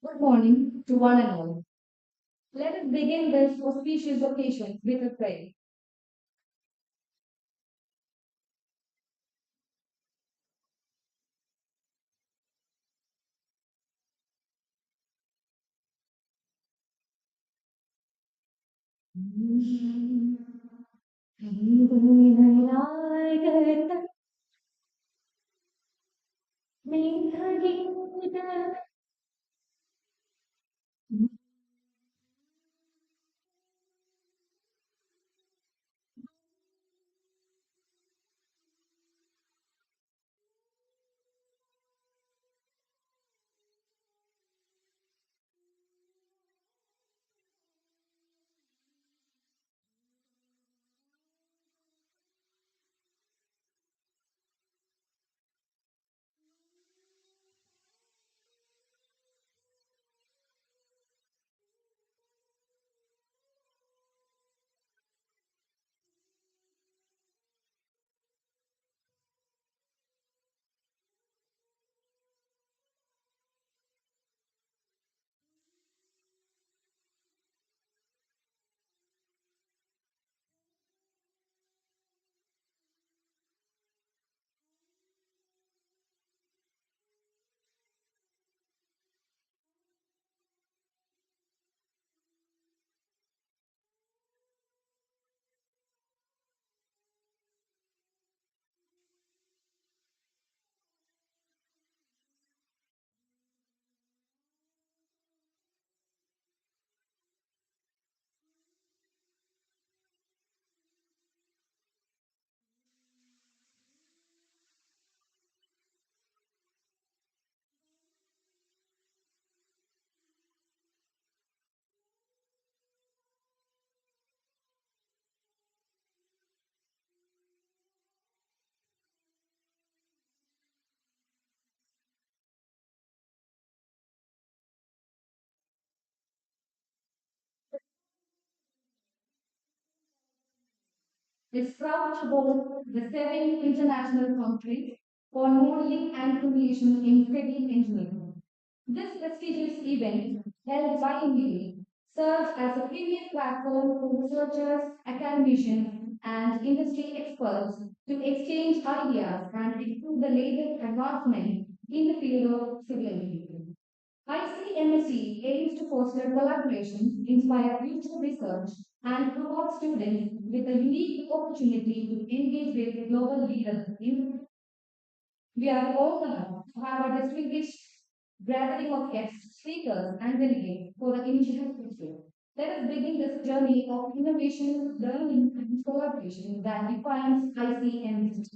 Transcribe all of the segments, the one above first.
Good morning to one and all. Let us begin this auspicious occasion with a prayer. Is proud to hold the seventh international conference on modeling and simulation in civil engineering. This prestigious event, held biennially, serves as a premier platform for researchers, academicians, and industry experts to exchange ideas and explore the latest advancement in the field of civil engineering. ICMSc aims to foster collaboration, inspire future research, and provide students with a unique opportunity to engage with global leaders. We are honored to have a distinguished gathering of guests, speakers, and delegates for the initial future. Let us begin this journey of innovation, learning, and collaboration that defines ICMSc.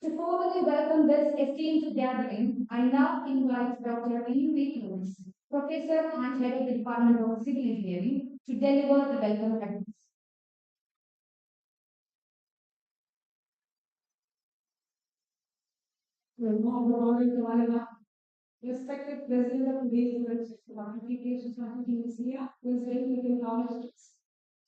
To formally welcome this esteemed gathering, I now invite Dr. N.V. Cruz, Professor and Head of the Department of Civil Engineering, to deliver the welcome address. Respected President of today's University of Applications and Tkmce, who is very little knowledge.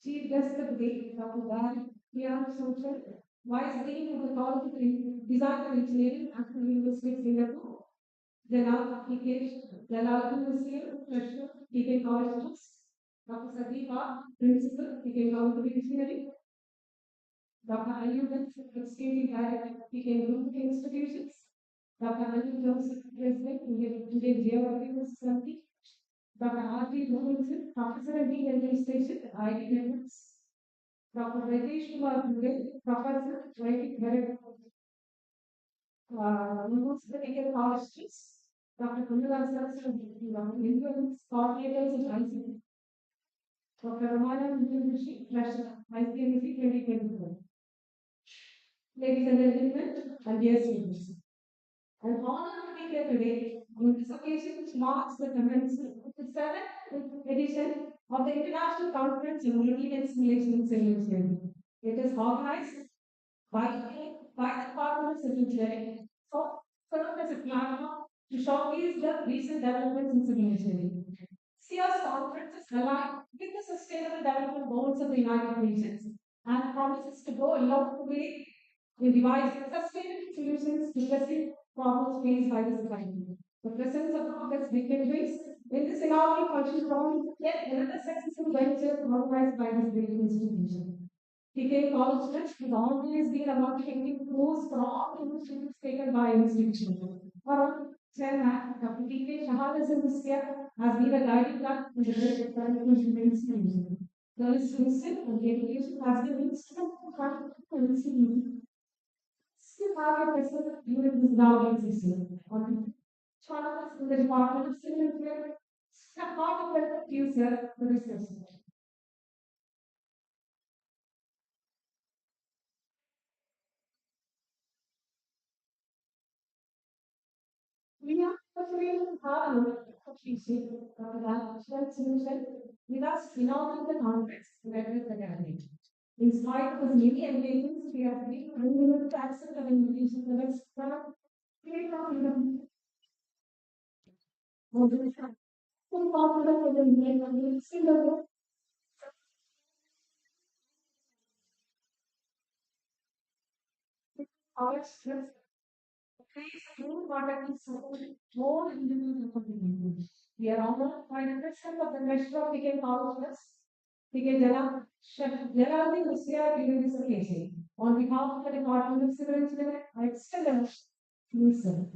Chief Guest of the Day, Dr. Barry, P.R. Social, Vice Dean of the College of Design and Engineering at the University of Singapore, जनाब Tikesh Jalaluddin Wasim treasurer TK college trust doctor Sadifa principal TK college of engineering doctor Ayub executive director TK group institutions doctor Anil Joseph president Indian geographical society doctor RT Robinson professor in administration IIMs doctor Rajnish Kumar Dubey professor writing director university TK college trust Dr. Kundalas, influence coordinators at ICT. Dr. Ramana Rishi, Russia, ICMC 2024. Ladies and gentlemen, and dear students, I'm honored to be here today on this occasion which marks the commencement of the seventh edition of the International Conference on Modeling and Simulation in Civil Engineering. It is organized by the Department of Civil Engineering for serve as a platform to showcase the recent developments in civil engineering. This year's conference is aligned with the Sustainable Development Goals of the United Nations and promises to go a long way in devising sustainable solutions to pressing problems faced by the society. The presence of August dignitaries in this inaugural function forms yet another successful venture organized by this great institution. TK College Trust has always been about taking pros for all initiatives taken by institutions. Our chairman, Dr. TK Shahad in this year has been a guiding light in the great development in institution. Girls' wisdom and dedication has been instrumental in the still have a present during this grounding system. On Charles in the Department of Civil Engineering, a part of the user the research. We are pursuing hard work teaching the solution with us involving the context that is the academic. In spite of his many engagements, we are being unable to accept our invitation to the next program. We are full confidence in the name of the single our strength. Please do not only support more individual communities. We are honored by the president of the National of Ticket Colleges, Ticket Janardi Lucia during this occasion. On behalf of the Department of Civil Engineering, I extend a please, sir.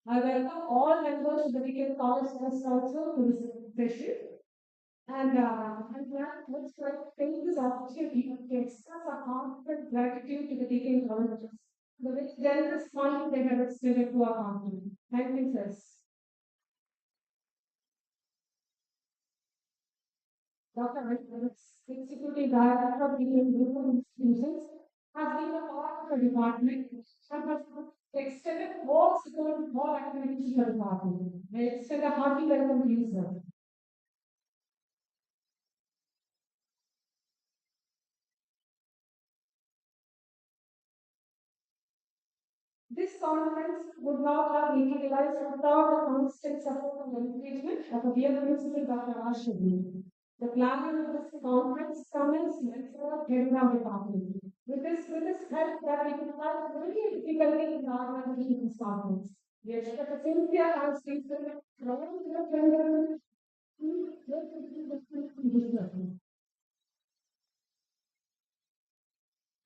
I welcome all members of the Ticket College also to this session. And I'm glad to take this opportunity to express our heartfelt gratitude to the DK colleges, the very generous funding they have extended to our company. Thank you, sirs. Dr. Icmsc, Executive Director of DK Global Institutions, has been a part of the department and has extended all support, all activities to the department. I extend a hearty welcome to you, sir. This conference would not have materialized without the constant support and engagement of a dear principal Dr. Ashwini. The planning of this conference commenced with heading our department. With this help that we could have very difficulty in organizing this conference. We expect a sincere and sincere growing to the gender.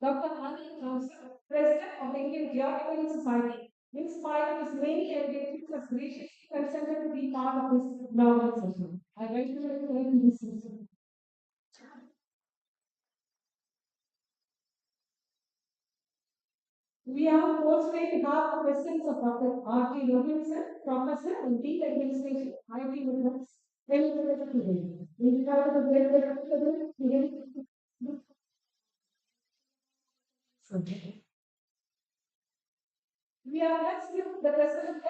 Dr. Anil Tkmce, President of the Indian Geographical Society, in spite of his many engagements, has graciously consented to be part of this novel session. I regularly learn this session. We are fortunate to have the presence of Dr. R.T. Robinson, Professor and Dean Administration, IT Williams, today. We have the very we are next with the president of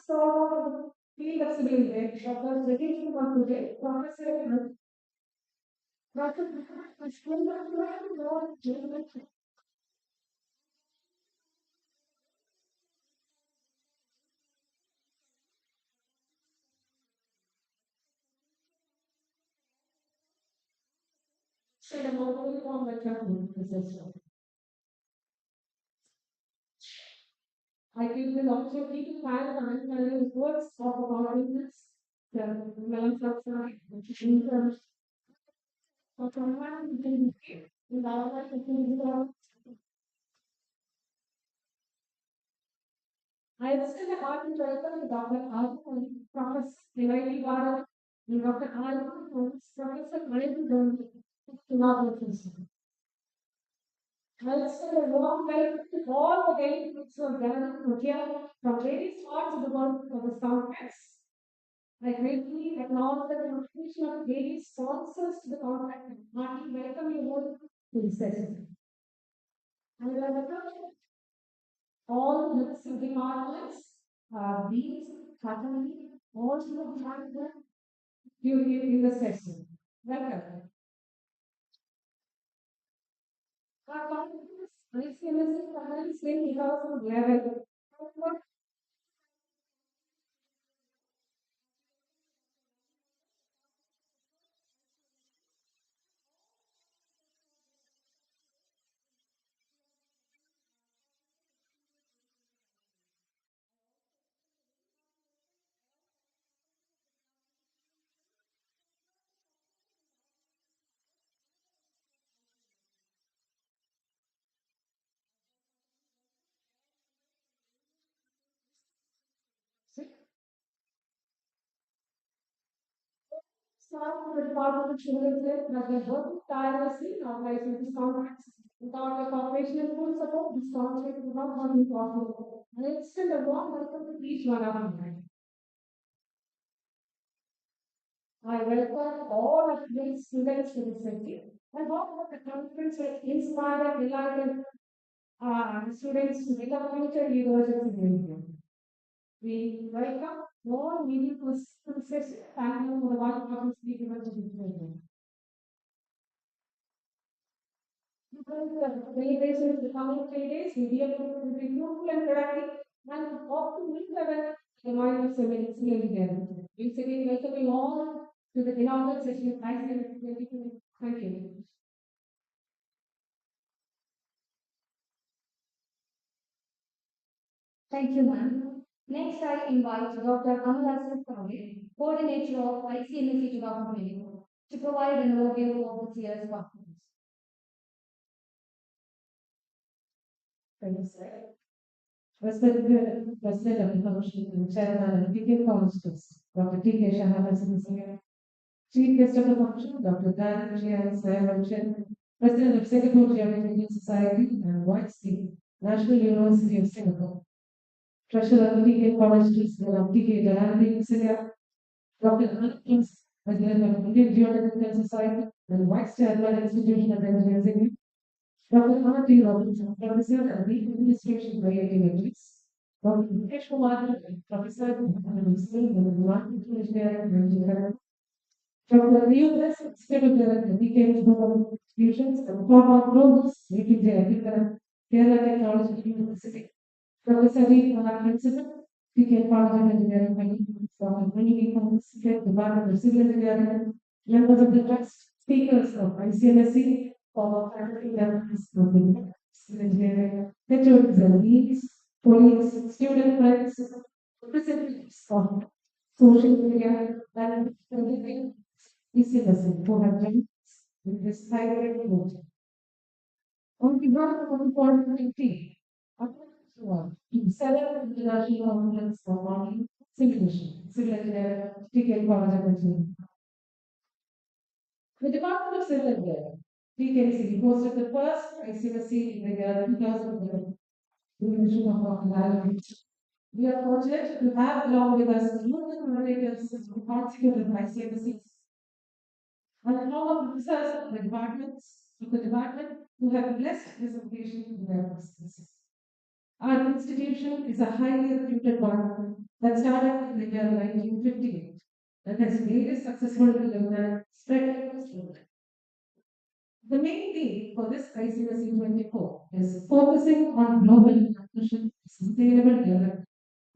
the field of civil engineering, Dr. Jagdish today, Professor Dr. said about the form that can I give the opportunity to file an annual reports of our business, the balance of income, for someone who can be in our I extend a hearty welcome to Dr. Arthur, Professor Devaili Bharat, and Dr. Arthur, Professor Mayur to our office. I extend a warm welcome to all many groups were gathered to hear from various parts of the world for this conference. I gratefully acknowledge the contribution of various sponsors to the conference and heartily welcome you all to this session. I will welcome all the city partners, deans, faculty, all who have joined you in the session. Welcome. Our conference, ICMSC conference in 2011. Start with part of the children's day that they work tirelessly in organizing this conference. Without your cooperation and full support, this conference would not have been possible. And it's still a warm welcome to each one of you. I welcome all of these students to this city and hope that the conference will inspire and delight students to become future leaders in India. We welcome all media persons. Thank you for the wonderful speaking of the program. Because the 3 days is the coming 3 days, media will be fruitful and productive and hope to meet the remind of seven again. We say welcome you all to the inaugural session of ICMSC. Thank you. Thank you, ma'am. Next, I invite Dr. Amal Kaveh, coordinator of ICMSC 2024, to provide an overview of this year's conference. Thank you, sir. Respected President of the Commission and Chairman of the Councils, Dr. T.K. Shahab, Chief Guest of the Commission, Dr. Dan Jian Sayamachan, President of Singapore Geological Society and YC, National University of Singapore. Treasurer of T.K. College, of T.K. Dynamic Syria, Dr. Icmsc, President of Indian Geological Society and Vice Chairman Institution of Engineering, Dr. R.T. Robinson, Professor of the Administration by Academics, Dr. Mukesh Kumar, Professor of Chemistry and Environmental Engineering and Engineering, Dr. Neil Executive Director, DK Global Institutions, and former Global Meeting Director, Kerala Technology University. Professor D. Principal, PK Parliament Engineering Committee, Dr. Mini Department of Civil Engineering, members of the trust, speakers of ICMSC, former faculty members of the Civil Engineering, veterans and leads, colleagues, student friends, representatives of social media, and everything ICMSC who have joined us in this hybrid project. On behalf of the foreign community, several international conference for modeling, simulation, civil engineering, TK project engineering. The Department of Civil Engineering, TKC, hosted the first ICMSC in the year 2011. We are fortunate to have along with us numerous moderators who consecutive ICMSCs and all of professors of the department who have blessed this occasion in their presence. Our institution is a highly reputed one that started in the year 1958 and has made a successful development spread across the world. The main theme for this ICMSC 24 is focusing on global partnership, sustainable development,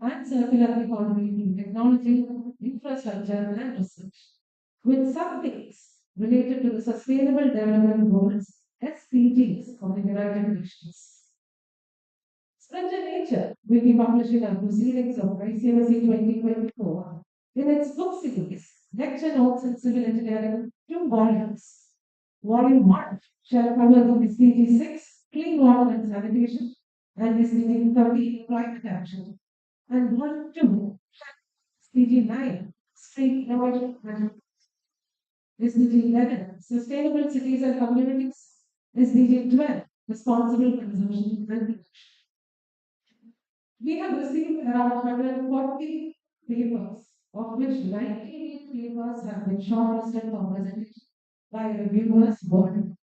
and circular economy in technology, infrastructure, and research, with some themes related to the Sustainable Development Goals (SDGs) of the United Nations. Splendid Nature will be publishing our proceedings of ICMSC 2024 in its book series, Lecture Notes in Civil Engineering, 2 volumes. Volume 1 shall cover the SDG 6, Clean Water and Sanitation, and SDG 30, Climate Action. And Volume 2 SDG 9, Street Innovation and SDG 11, Sustainable Cities and Communities, SDG 12, Responsible Consumption and Production. We have received around 140 papers, of which 98 papers have been shortlisted for presentation by reviewers worldwide.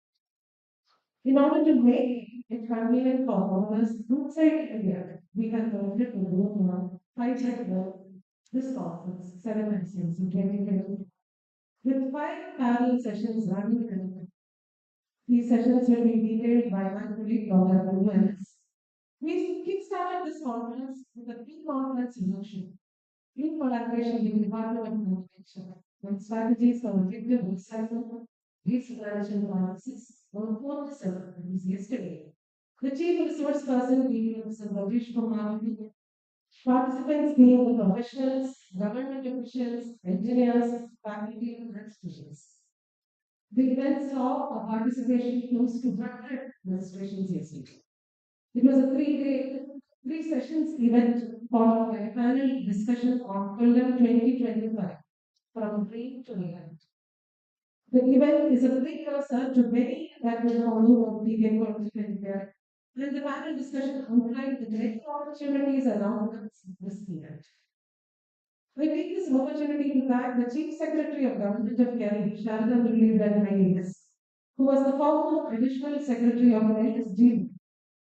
In order to make it convenient for owners outside India, we have committed to do more 5 this conference, 7 Icmsc in 2020, with 5 parallel sessions running together. These sessions will be detailed by my colleague Dr. Owens. We kickstarted this conference with a pre-conference solution in collaboration with the Department of Agriculture with strategies for effective recycling, research and analysis on 4th December, yesterday. The chief resource person being Mr. Ravish Kumar, participants being the professionals, government officials, engineers, faculty, and students. The event saw a participation close to 100 registrations yesterday. It was a 3 day, 3 sessions event followed by a panel discussion on Fulham 2025 from dream to reality. The event is a precursor to many that will follow on the India. And the panel discussion outlined the great opportunities around this event. I take this opportunity to thank the Chief Secretary of Government of Kerala, Sharda Muralidharan IAS, who was the former Additional Secretary of LSG,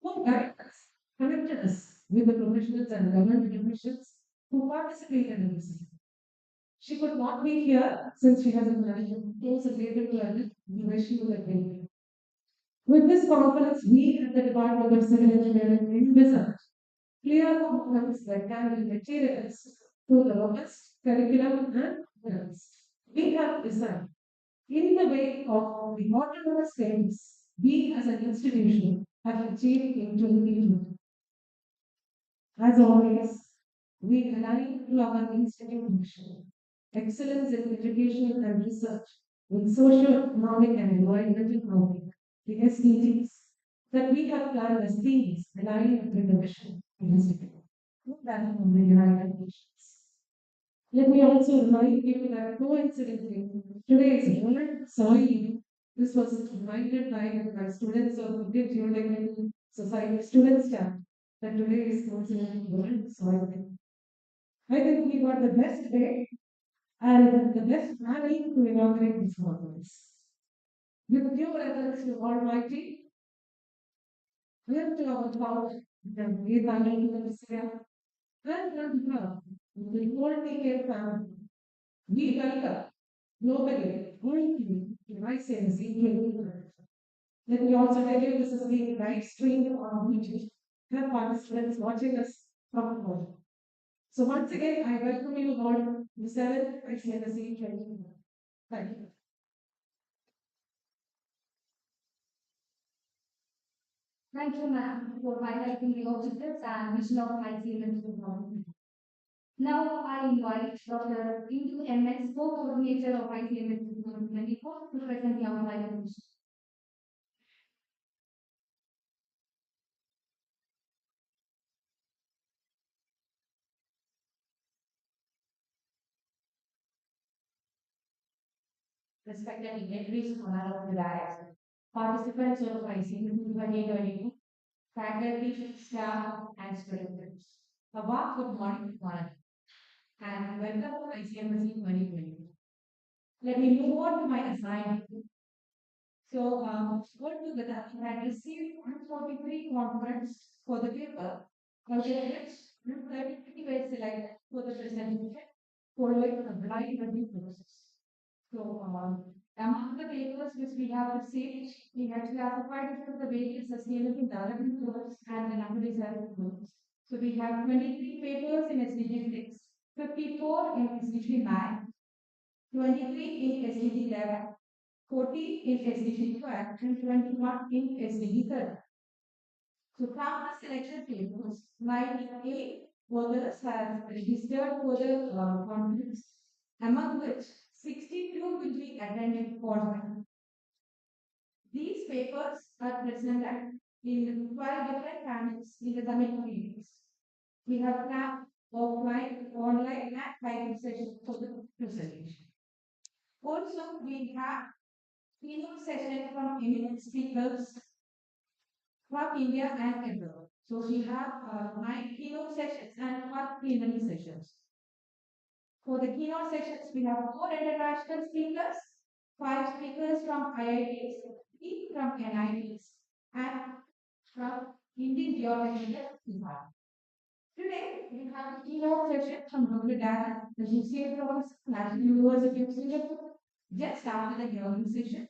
who guided us, connected us with the professionals and government officials who participated in this event. She could not be here since she has a close related to her where she was attending. With this conference, we at the Department of Civil Engineering envisage clear components that can be materialized to the robust curriculum and grants. We have designed in the way of the autonomous games we as an institution have achieved in 2020. As always, we align to our institute mission, excellence in education and research, in socio-economic and environmental growth, the SDGs, that we have planned as themes aligned with the mission of the institute, that of the United Nations. Let me also remind you that coincidentally, today is World Soil Day. This was reminded by students of Indian Geological Society student staff that today is considered World Soil Day. I think we got the best day and the best planning to inaugurate this conference. With due reverence to Almighty, we have to our God, the great Messiah, and on behalf of the whole TK family, we welcome globally going to Icmsc. Let me also tell you this is being live streamed on YouTube. We have participants watching us from home. So once again, I welcome you all to the 7th Icmsc 2021. Thank you. Thank you, ma'am, for highlighting the objectives and mission of ICMS. Now I invite Dr. Tkmce, co-coordinator of ICMS 2024, to present the outline. Respected dignitaries of the diet, participants of ICMS 2022, faculty, staff, and students. A warm good morning to all, and welcome to ICMS 2020. Let me move on to my assignment. So, what to the I had received 143 compliments for the paper, out of which 133 were selected for the presentation following a blind review process. So, among the papers which we have received, we have classified it into the various sustainable development goals and the number desired goals. So, we have 23 papers in SDG 6, 54 in SDG 9, 23 in SDG 11, 40 in SDG 12, and 21 in SDG 13. So from the selection papers, 98 authors have registered for the conference, among which 62 will be attending online. These papers are presented in 12 different panels in the coming periods. We have planned offline, online, and hybrid sessions for the presentation. Also, we have keynote session from eminent speakers from India and abroad. So we have nine keynote sessions and one plenary sessions. For the keynote sessions, we have four international speakers, five speakers from IITs, three from NITs, and from Indian Geological Society. Today, we have a keynote session from Dr. Dan, the Associate Professor, National University of Singapore, just after the hearing session.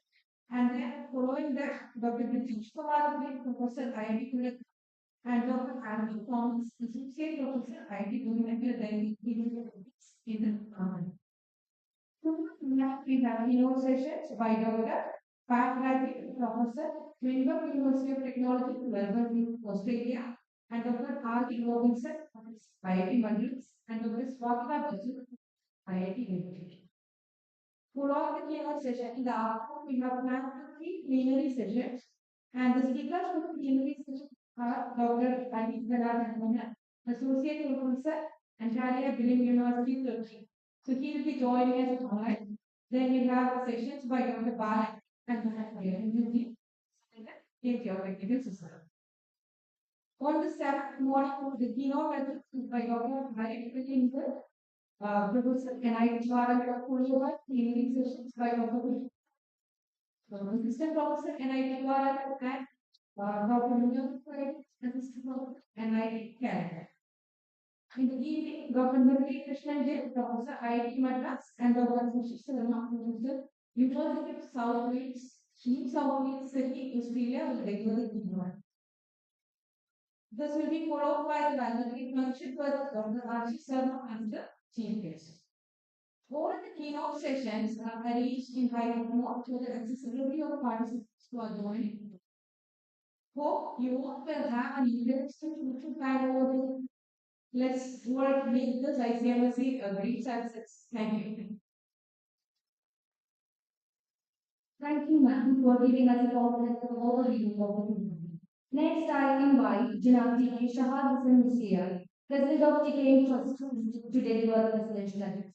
And then following that, Dr. British Kumar, Professor IIT and Dr. Andy Thomas, Associate Professor IIT Delhi in the we have keynote sessions by Dr. Pat Radcliffe, Professor, Melbourne University of Technology, Melbourne, Australia, and Dr. R. E. Robinson, IIT Madras, and Dr. Swapna Basu, IIT Delhi. Following the keynote session in the afternoon, we have planned three plenary sessions, and the speakers for the plenary session are Dr. Andy Karan, Associate Professor, and Sharia Bilim University, Turkey. So he will be joining us online. Then we have sessions by Dr. Bharat and Dr. Yuji in Geotechnical System. On the seventh morning, the keynote is by Dr. Bharat Professor NIT Bharat Puliyova, plenary sessions by Dr. Assistant Professor NIT Bharat and Dr. Munjal Assistant Professor NIT Canada. In the evening, Dr. Murali Krishnan J, Professor IIT Madras, and Dr. Sushil Sharma, Professor, University of South Wales, New South Wales City, Australia, will regularly be given. This will be followed by the mandatory function by Dr. Archie Sharma as the chief guest. All the keynote sessions are arranged in hybrid mode to the accessibility of participants who are joining. Hope you all will have an interesting future plan over this. Let's work make this Icmsc a great success. Thank you. Thank you, ma'am, for giving us a comprehensive overview of the movie. Next, I invite Janati Shahad Hussain Musia, President of Tkmce, to deliver the presidential address.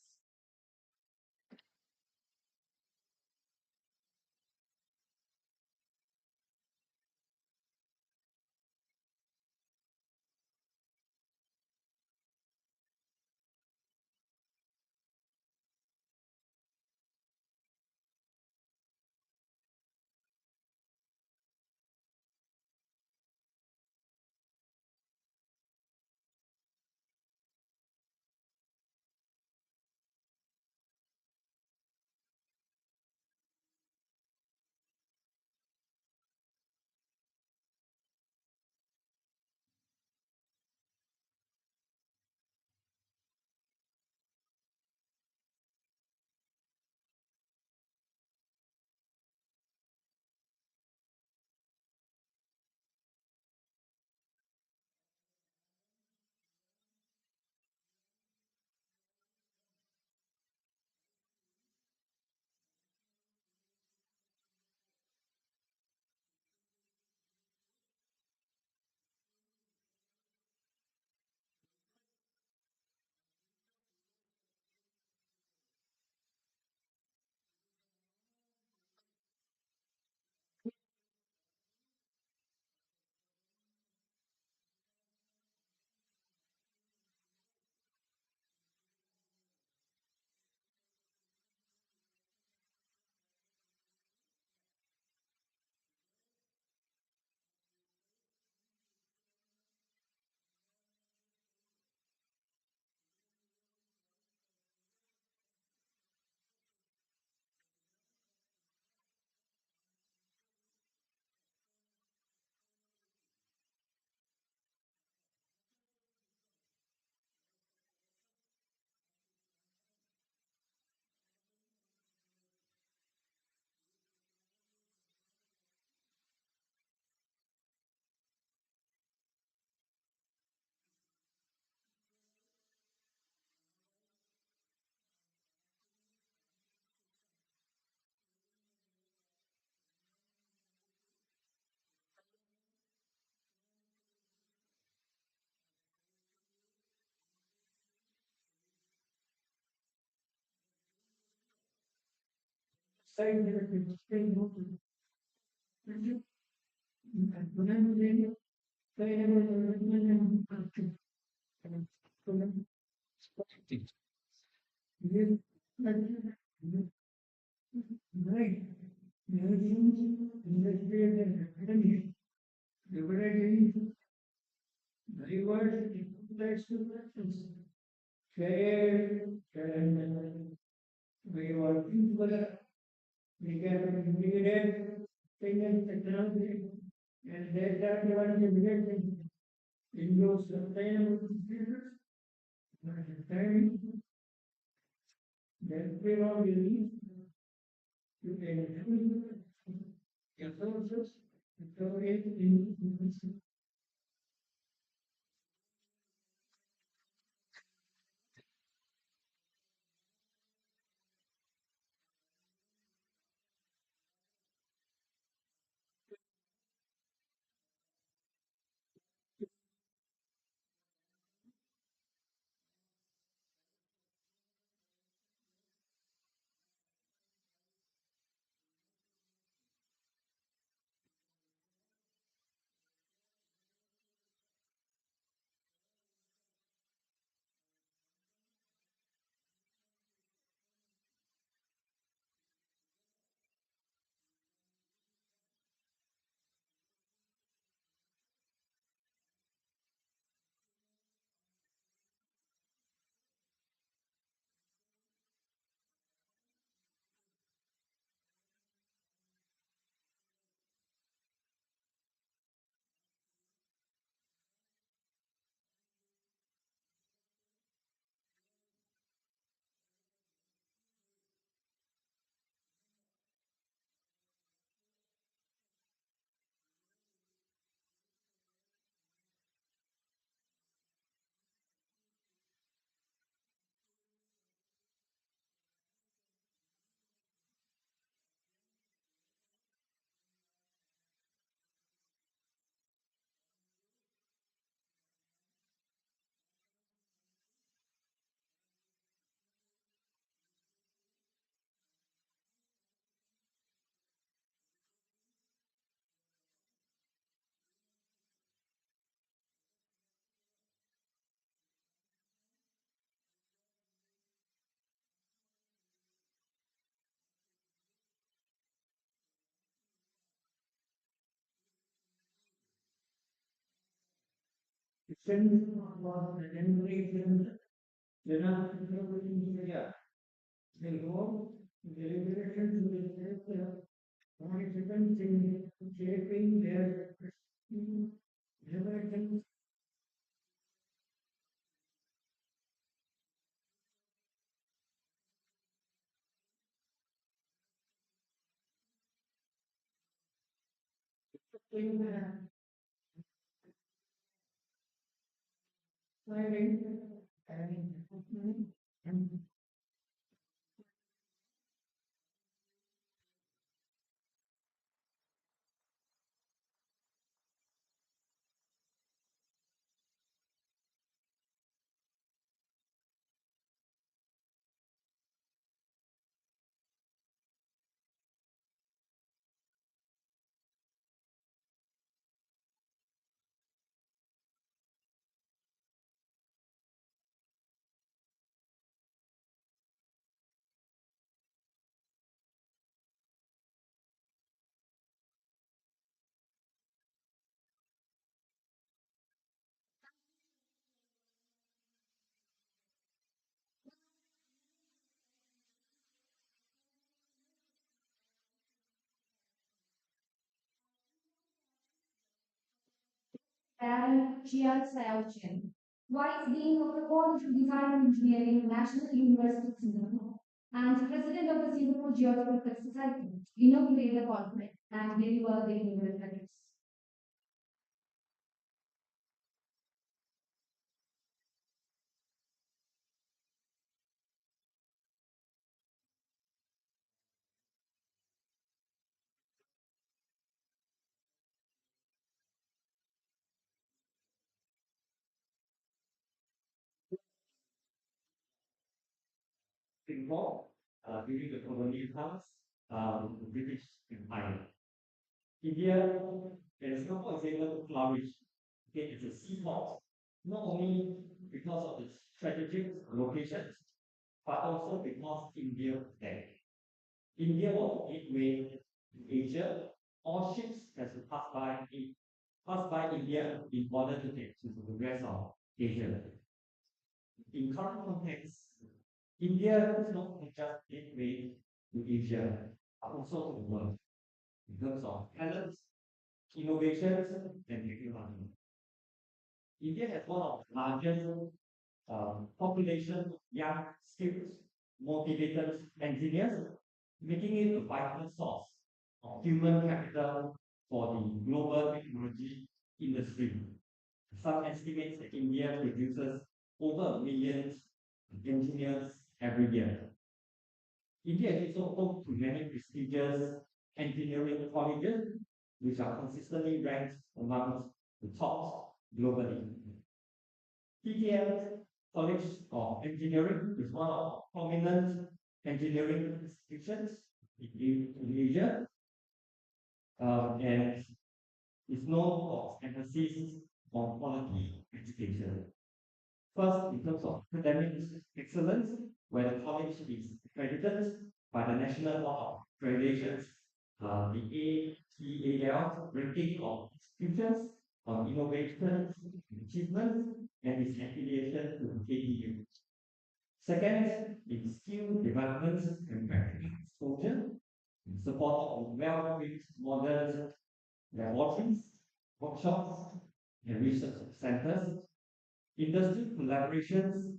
And Chen, Vice Dean of the College of Design and Engineering, National University of Singapore, and President of the Singapore Geographical Society, inaugurated the conference and delivered the inaugural address. Involved during the colonial times, British Empire. India and Singapore is able to flourish okay, it's a seaport, not only because of its strategic locations, but also because India there. India was a gateway to Asia. All ships has to pass by India in order to get to the rest of Asia. In current context, India is not just gateway to Asia, but also to the world in terms of talents, innovations, and technology. India has one of the largest population of young, skilled, motivated engineers, making it a vital source of human capital for the global technology industry. Some estimates that India produces over a million engineers every year. India is also home to many prestigious engineering colleges, which are consistently ranked amongst the top globally. TTM College of Engineering is one of prominent engineering institutions in Asia, and is known for its emphasis on quality education. First, in terms of academic excellence, where the college is accredited by the National Board of Accreditations, the ATAL ranking of institutions on innovation, achievements, and its affiliation to KTU. Second, is skill development and practical exposure, support of well-equipped modern laboratories, workshops, and research centers, industry collaborations,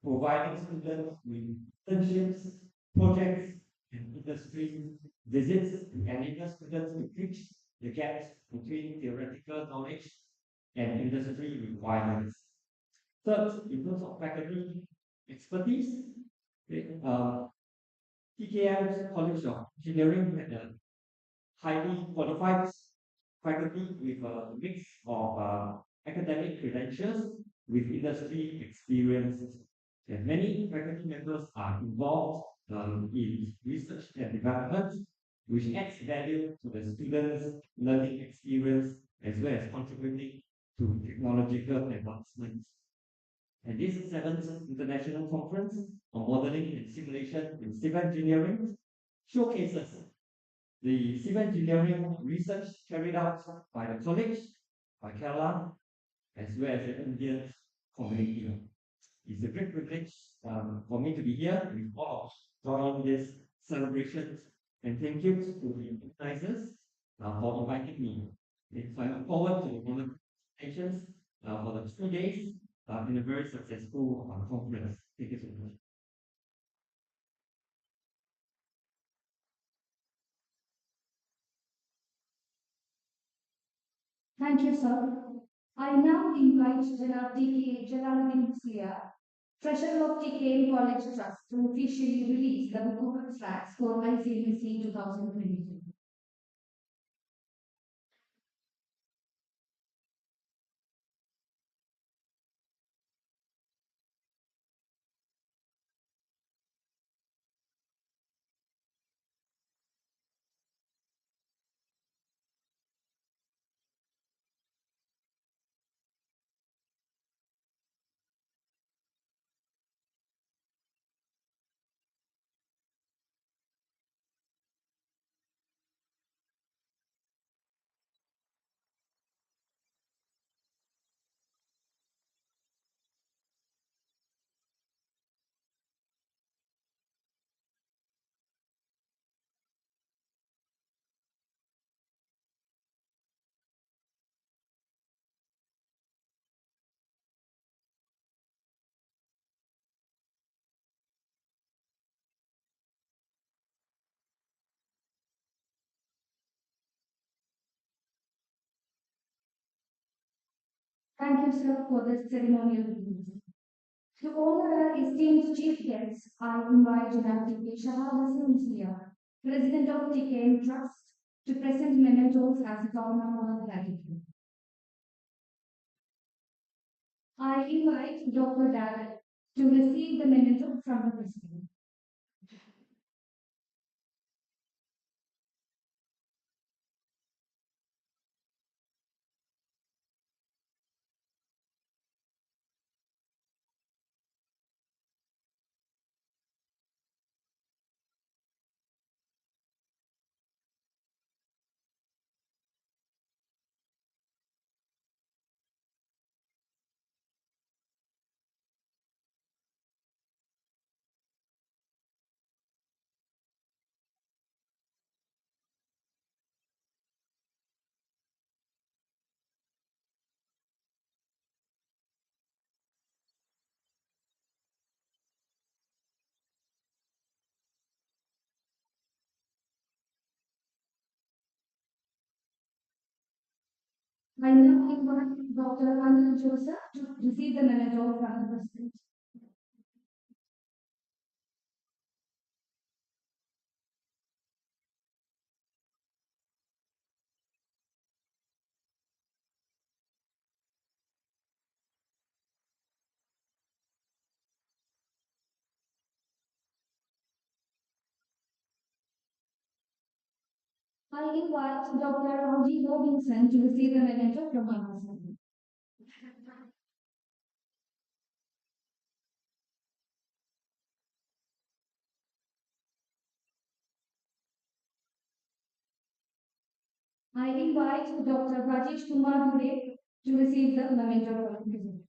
providing students with internships, projects, and industry visits to enable students to bridge the gaps between theoretical knowledge and industry requirements. Third, in terms of faculty expertise, TKM's College of Engineering had a highly qualified faculty with a mix of academic credentials with industry experiences. And many faculty members are involved in research and development, which adds value to the students' learning experience as well as contributing to technological advancements. And this seventh international conference on modeling and simulation in civil engineering showcases the civil engineering research carried out by the college, by Kerala, as well as the Indian community. It's a great privilege for me to be here with all of joining this celebrations, and thank you to the organizers for inviting me. So I look forward to the presentations for the 2 days in a very successful conference. Thank you so much. Thank you, sir. I now invite Jalaluddin Muslia, Treasurer of TKM College Trust, to officially release the book of abstracts for ICMSc 2022. Thank you, sir, for this ceremonial release. To honor our esteemed chief guests, I invite Jalaluddin Shahab Muslia, President of TKM Trust, to present mementos as a token of our gratitude. I invite Dr. Darrell to receive the memento from the President. I now invite Dr. Anil Joseph to receive the memento from the President. I invite Dr. Raji Robinson to receive the memento from our President. I invite Dr. Rajesh Kumar Dure to receive the memento from the President.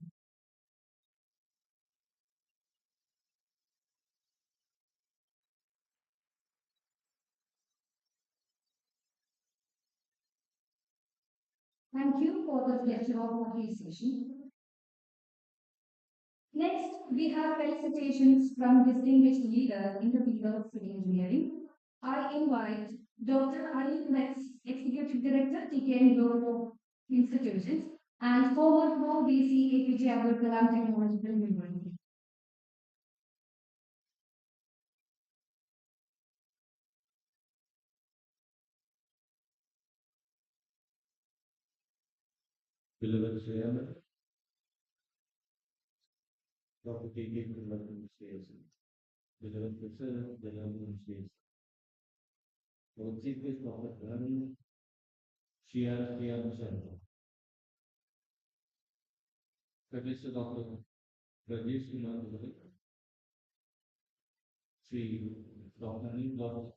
Thank you for the gesture of appreciation. Next, we have felicitations from distinguished leaders in the field of civil engineering. I invite Dr. Icmsc, Executive Director, TKN Global Institutions, and former Pro BC APJ Abdul Kalam Technological University. Beloved Chairman, Dr. K.K. Administration, beloved President, beloved Administration, our Chief Guest, Dr. Karan, Shia Center, Professor Dr. Rajesh Kumar Dure, Sri Dr. Anil Dr.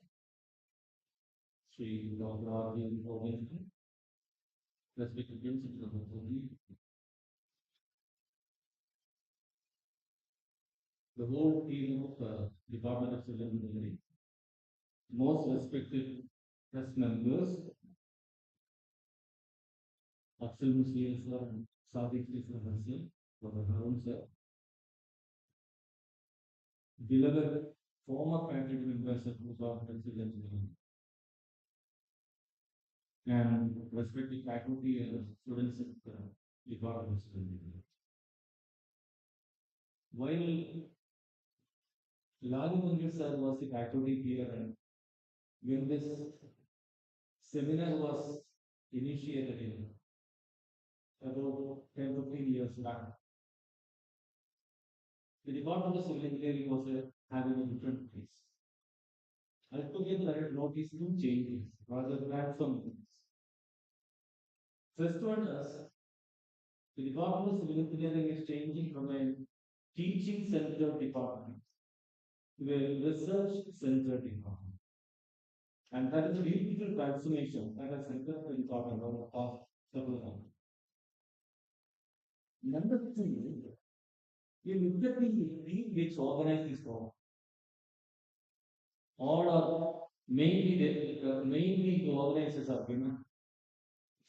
Sri Dr. R.V. Robinson, respected principal of the whole team of Department of Civil Engineering, most respected press members, Icmsc sir, Sadiq sir, Hassan, Dr. Harun sir, beloved former faculty members of Department of Civil Engineering, and respected faculty and students of Department of Civil Engineering. While Lali sir was the faculty here, and when this seminar was initiated in about 10 to 15 years back, the Department of Civil Engineering was having a different place. Altogether, I had noticed two changes rather than some things. First one is the Department of Civil Engineering is changing from a teaching centered department to a research centered department. And that is a beautiful transformation that has entered the department over the past several months. Number two, you look at the team which organized this program. All are mainly the organizers are women.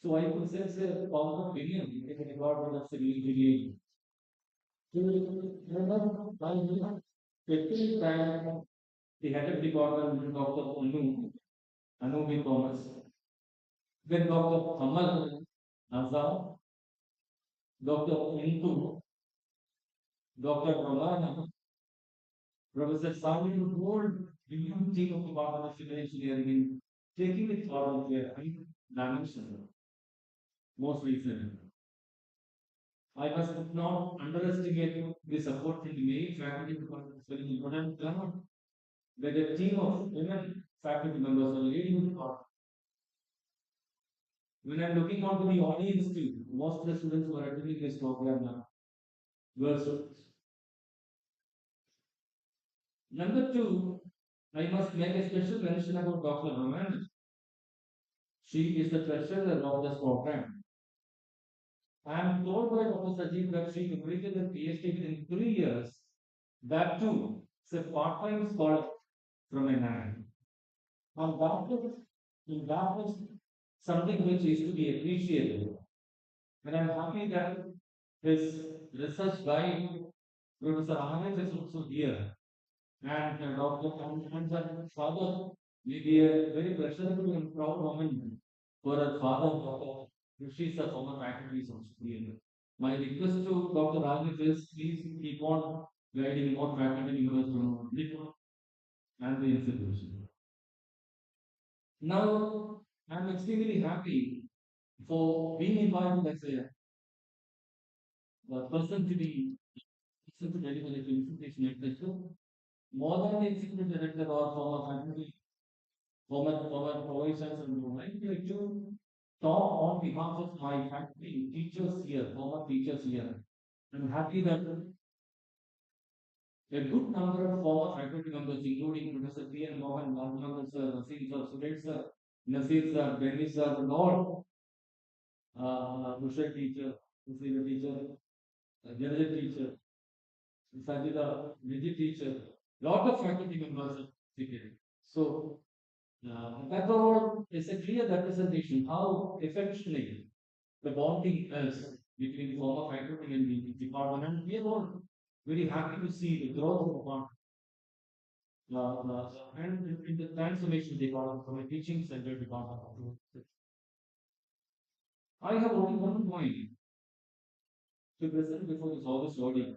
So I could sense a power of women in the Department of Civil Engineering. So remember, I especially time the head of department, Dr. Anu Thomas, then Dr. Kamal Azam, Dr. Intu, Dr. Rolana, Professor Sami, who told the new team of Department of Civil Engineering in taking it forward to a high dimension, most recently. I must not underestimate the support from the male faculty because it's very important. Where a team of women faculty members are leading the part. When I'm looking onto the audience too, most of the students who are attending this program are girl students. Number two, I must make a special mention about Dr. Raman. She is the treasurer of this program. I am told by Dr. Sajid that she completed her PhD within 3 years. That too, it's a part-time scholar from a man. And that is something which is to be appreciated. And I'm happy that his research guide, Professor Ahmed, is also here. And Dr. Khan's father may be a very pleasurable and proud moment for her father, Dr. She's a former faculty of Supreme. My request to Dr. Rajit is please keep on guiding more faculty members from Little and the institution. Now, I'm extremely happy for being invited as a person to be person to deliver the information lecture. More than the executive director or former faculty, former provisions and all, I'd like to talk on behalf of my faculty, teachers here, former teachers here. I'm happy that a good number of former faculty members, including Professor P. N. Mohan, Mohammed sir, Naseem sir, Suresh sir, Nasir sir, Benny sir, and all, Rushad teacher, Nasir teacher, Janet teacher, Sajida, Vijay teacher, lot of faculty members are seated. So, that all is a clear representation how affectionate the bonding is between the former faculty and the department. And we are all very happy to see the growth of the department. And in the transformation they got from a teaching center to I have only one point to present before this August audience.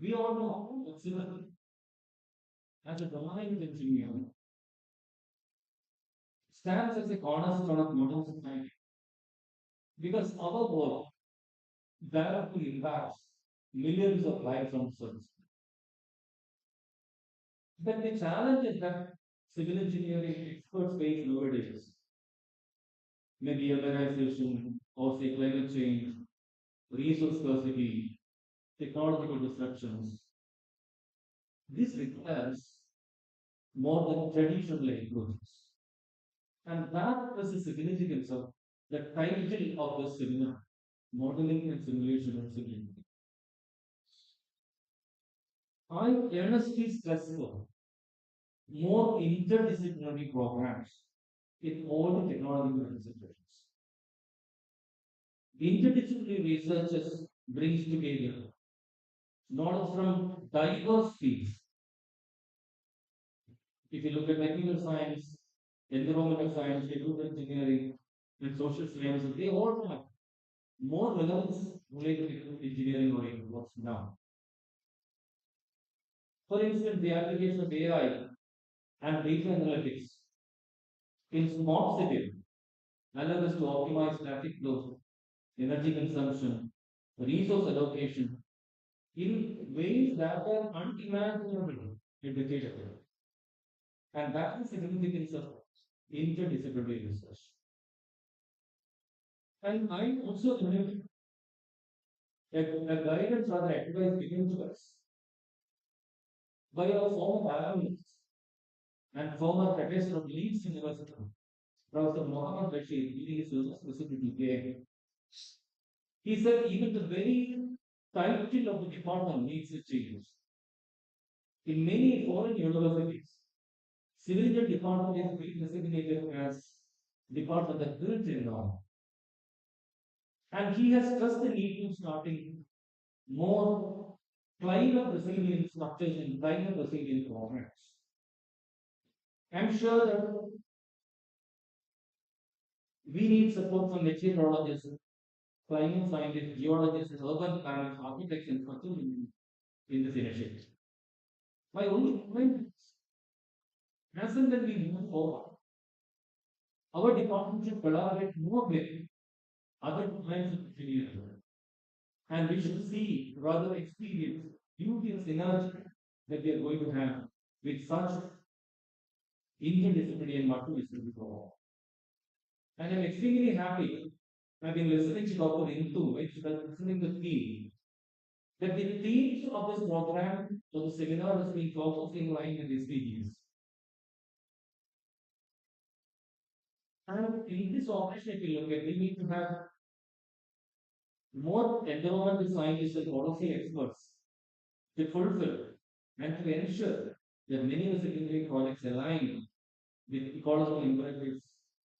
We all know that civil as a domain engineer stands as a cornerstone of modern society because our work directly impacts millions of lives on service. But the challenge is that civil engineering experts face nowadays maybe urbanization or say climate change, resource scarcity, technological disruptions. This requires more than traditional approaches. And that is the significance of the title of the seminar, Modeling and Simulation of Civil Engineering. I earnestly stress for more interdisciplinary programs in all the technological disciplines. Interdisciplinary researchers brings together knowledge from diverse fields. If you look at material science, environmental science, chemical engineering, and social sciences, they all have more relevance related to engineering oriented works now. For instance, the application of AI and data analytics in smart cities allow us to optimize traffic flows, energy consumption, resource allocation in ways that are unimaginable a decade ago. And that is the significance of interdisciplinary research. And I also remember a guidance or an advice given to us by our former biologist and former professor of Leeds University, Professor Mohammed Rashid, leading his research facility there. He said even the very title of the department needs a change. In many foreign universities, civilian department is being designated as department that built in law. And he has stressed the need to starting more climate resilient structures and climate resilient programs. I'm sure that we need support from meteorologists, climate scientists, geologists, urban planners, architects, and structural in this initiative. My only point is, as and when we move forward, our department should collaborate more with other kinds of engineering. And we should see, rather experience, beauty and synergy that we are going to have with such interdisciplinary and multidisciplinary program. And I'm extremely happy. I've been listening to Dr. Intu, which is listening to the theme. That the themes of this program, of the seminar, is being focused in line with SDGs. And in this operation, if you look at, we need to have more environmental scientists and policy experts to fulfill and to ensure that many of the engineering projects align with ecological imperatives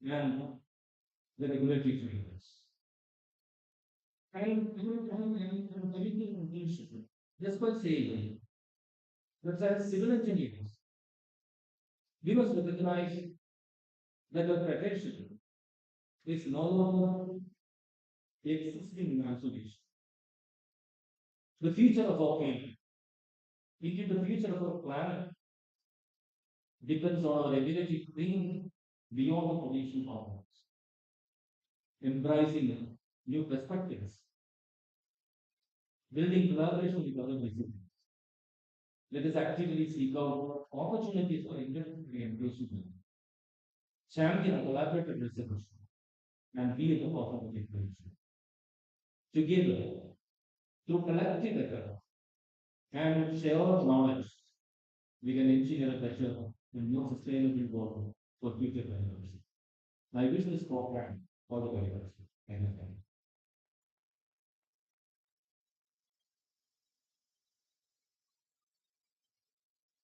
and the regulatory frameworks. And just by saying that as civil engineers, we must recognize that our profession is no longer existing in isolation. The future of our planet, indeed the future of our planet, depends on our ability to think beyond the traditional boundaries, embracing new perspectives, building collaboration with other disciplines. Let us actively seek out opportunities for interdisciplinary engagement, champion collaborative resolution, and be at the forefront of innovation. Together, through collective effort and shared knowledge, we can engineer a better and more sustainable world for future generations. I wish this program all the very best. Thank you.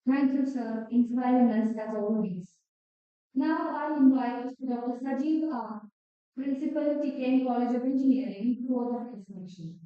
Thank you, sir, inspiring us as always. Now I invite Dr. Sajeev R, Principal, TKM College of Engineering, for the presentation.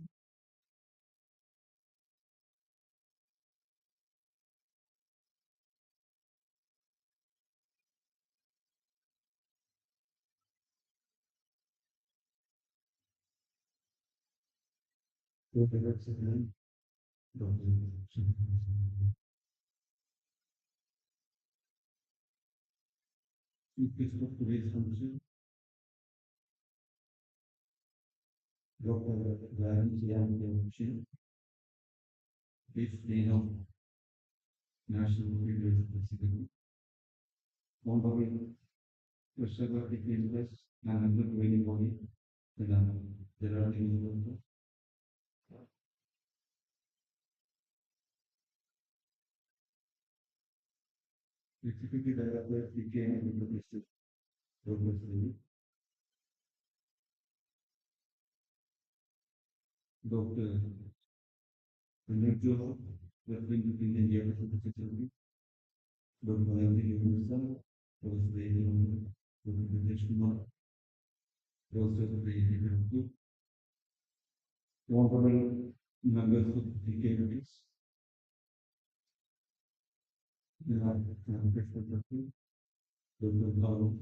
Today's function, Dr. Guarantee and Function, is Dean of National Security, Honorable Professor of Icmsc, and under training body, there are things Executive Director became in the district. Dr. Joseph, referring to India Secretary, Dr. Andy Universal, was the national also the honorable members of the committees. There are Dr. Gao,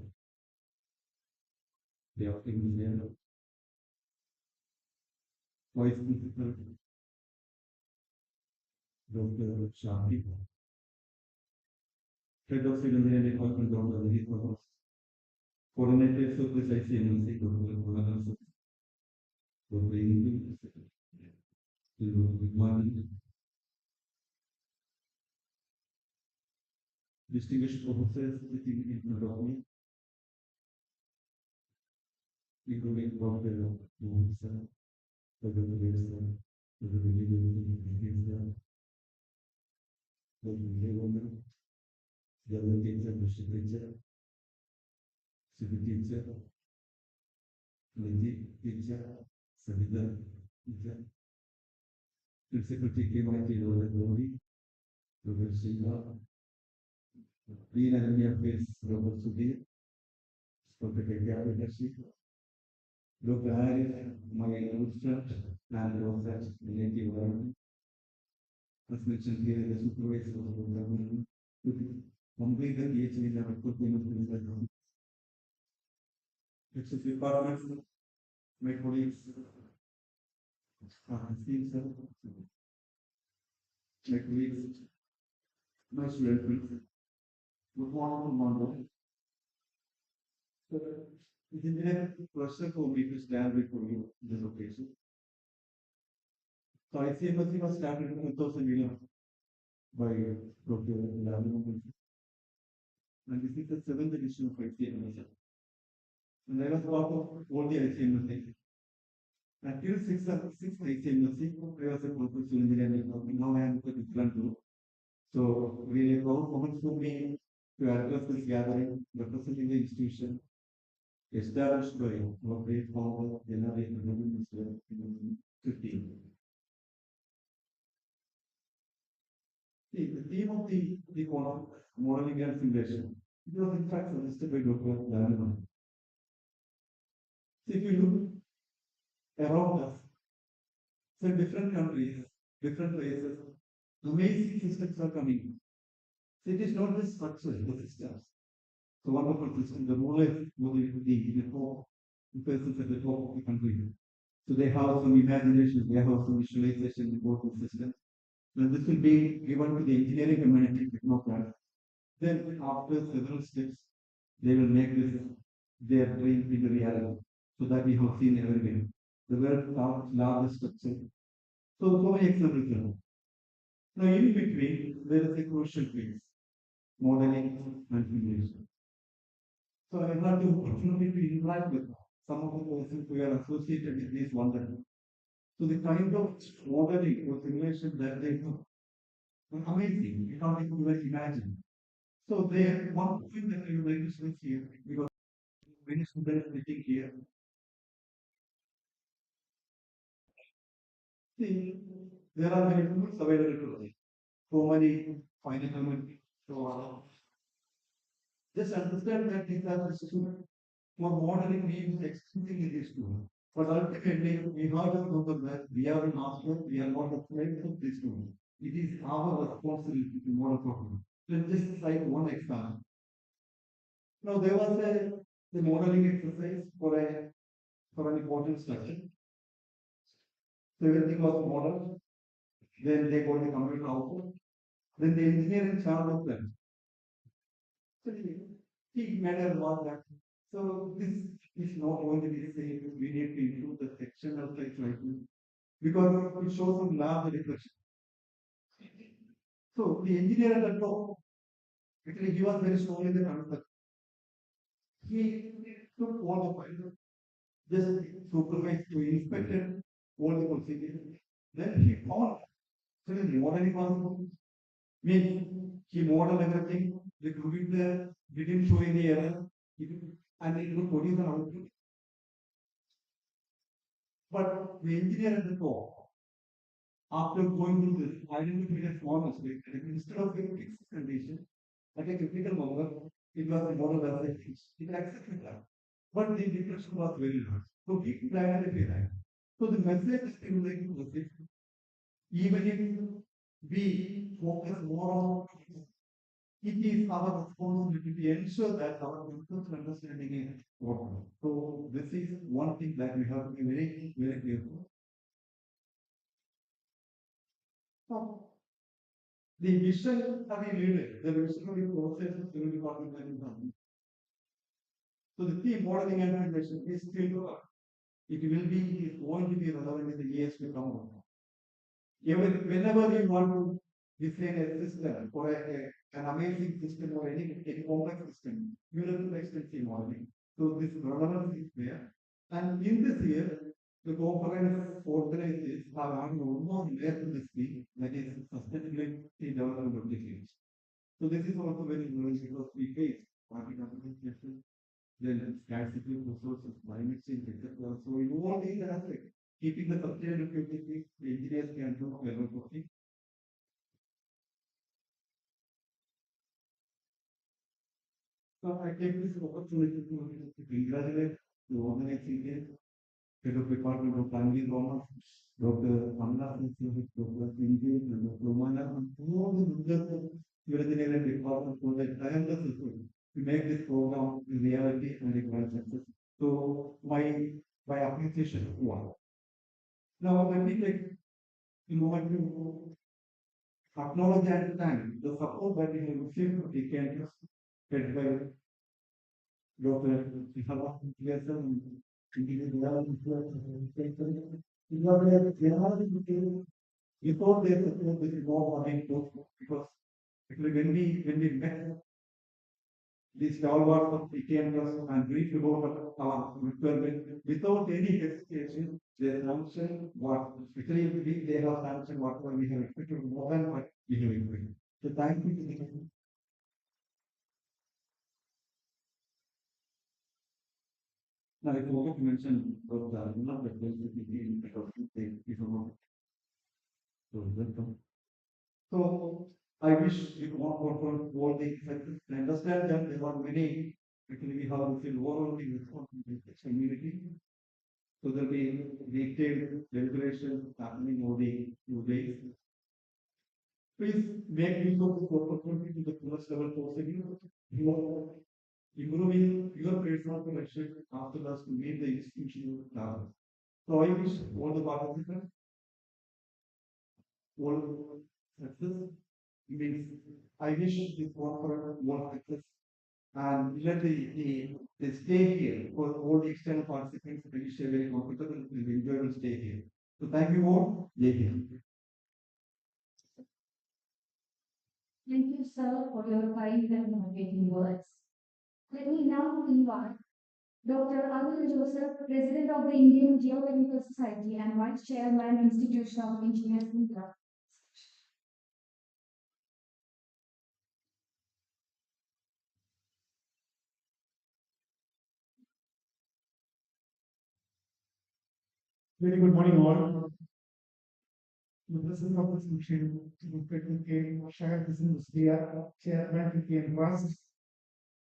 the Icmsc, Vice Principal, Dr. Shahi, Head of Civil Engineering Department, Dr. Rahit Mahas, Coordinator of the Icmsc, Dr. Gulab, Dr. Ingrid, good morning. Distinguished professors sitting in front of me, including Dr. Mohammed, Dr. Wilson, Dr. William, Dr. Legoman, the other teacher, Mr. Teacher, Civil Teacher, Lindy Teacher, Savita Teacher, Principal Tkmce, Dr. Gori, Dr. Singha, Dean Enemy Affairs, Robert Sudhir, Dr. Leadership, Dr. Harris, my old friend, and was native learning. As mentioned here, the supervisor of the government to complete the PhD level equipment of it's a department, my colleagues, esteemed sir, my colleagues, my students, good morning. So, it is a pleasure for me to stand before you in this occasion. So ICMSC was started in 2011 by Dr. Lavin, and this is the seventh edition of ICMSC. And I was part of all the ICMSC. Until sixth ICMSC, I was a professor in engineering. Now I am a different group. So really proud moment for me to address this gathering representing the institution established by our great founder, January 15. See, the theme of the modeling and simulation, it was in fact suggested by Dr. Danaman. See, if you look around us, so different countries, different places, amazing systems are coming. So it is not the structure, the systems. So wonderful system, the knowledge, the persons at the top of the country. So they have some imagination, they have some visualization about the system. And this will be given to the engineering community technocrats. Then after several steps, they will make this their dream into reality. So that we have seen everywhere. The world's largest structure. So many examples are. Now in between, there is a crucial phase, modeling and simulation. So I had the opportunity to interact with some of the persons who are associated with this wonder. So the kind of modeling or simulation that they do, amazing. You can't even imagine. So there, one point that I would like to stress here, because many students sitting here, see, there are many tools available today. So many finite element. So just understand that these are the students for modeling means extensively these tools. But ultimately, we have to remember that we are a master, we are not afraid of this tool. It is our responsibility to model properly. Let's just cite one example. Now, there was a modeling exercise for an important structure. So everything was modeled. Then they got the computer output. Then the engineer in charge of that. So he made a lot that. So this is not going to be the same. We need to improve the section of the excitement because it shows some large reflection. So the engineer at the top, actually he was very strong in the concept. He took all the files, just supervised to inspected all the procedures. Then he found actually the modeling was means he modeled everything, the computer didn't show any error, and it would produce an output. But the engineer at the top, after going through this, identified a small mistake, and instead of being fixed condition, like a critical number, it was modeled as a fixed. It accepted that. But the difference was very large. So we could identify that. So the message is stimulating message, even if we focus more on it is our responsibility to ensure that our conceptual understanding is important. So this is one thing that we have to be very, very careful. So the vision have a leader, the visionary process will be part of the. So the key modeling and information is still it will be going to be relevant in the years to come. Whenever you want to design a system or an amazing system or any complex system, you will do extensive modeling. So this relevance is there. And in this year, the conference organizers have added one more layer to this theme, that is sustainability development objectives. So this is also very important because we face market optimization, then scarcity of resources, climate change, etc. So in all these aspects, keeping the sustainability, the engineers can do level 40. So I take this opportunity to congratulate the organizing head of Department of Family Trauma, Dr. Amna Singh, Dr. Singh, and Dr. Romana, and all the members of the engineering department for the tireless effort to make this program a reality and a grand success. So my appreciation to one. Now let me take a moment to acknowledge and thank the support that we have received from the campus led by Dr. Sihara Pearson, before they support this more money because actually when we met the stalwarts of the campus and briefed about our requirement without any hesitation, they sanctioned what actually they have sanctioned whatever we have expected more than what we have expected. So thank you to the. Now, I forgot to mention about the not the place that we did because they people so welcome. So I wish you want for all the success. I understand that there are many actually we have received overwhelming response from the community. So there'll be detailed deliberation happening over the 2 days. Please make use of this opportunity to the fullest level possible. improving your personal connection after us to meet the institutional target. So I wish all the participants all success. Means I wish this conference more success and let the stay here for all the external participants to stay very comfortable and enjoy to stay here. So thank you all. Thank you, sir, for your kind and motivating words. Let me now invite Dr. Anil Joseph, President of the Indian Geochemical Society and Vice Chairman, Institution of Engineers India. Very good morning, all. The president of this mission, Tkmce, share this in India, Chairman Icmsc,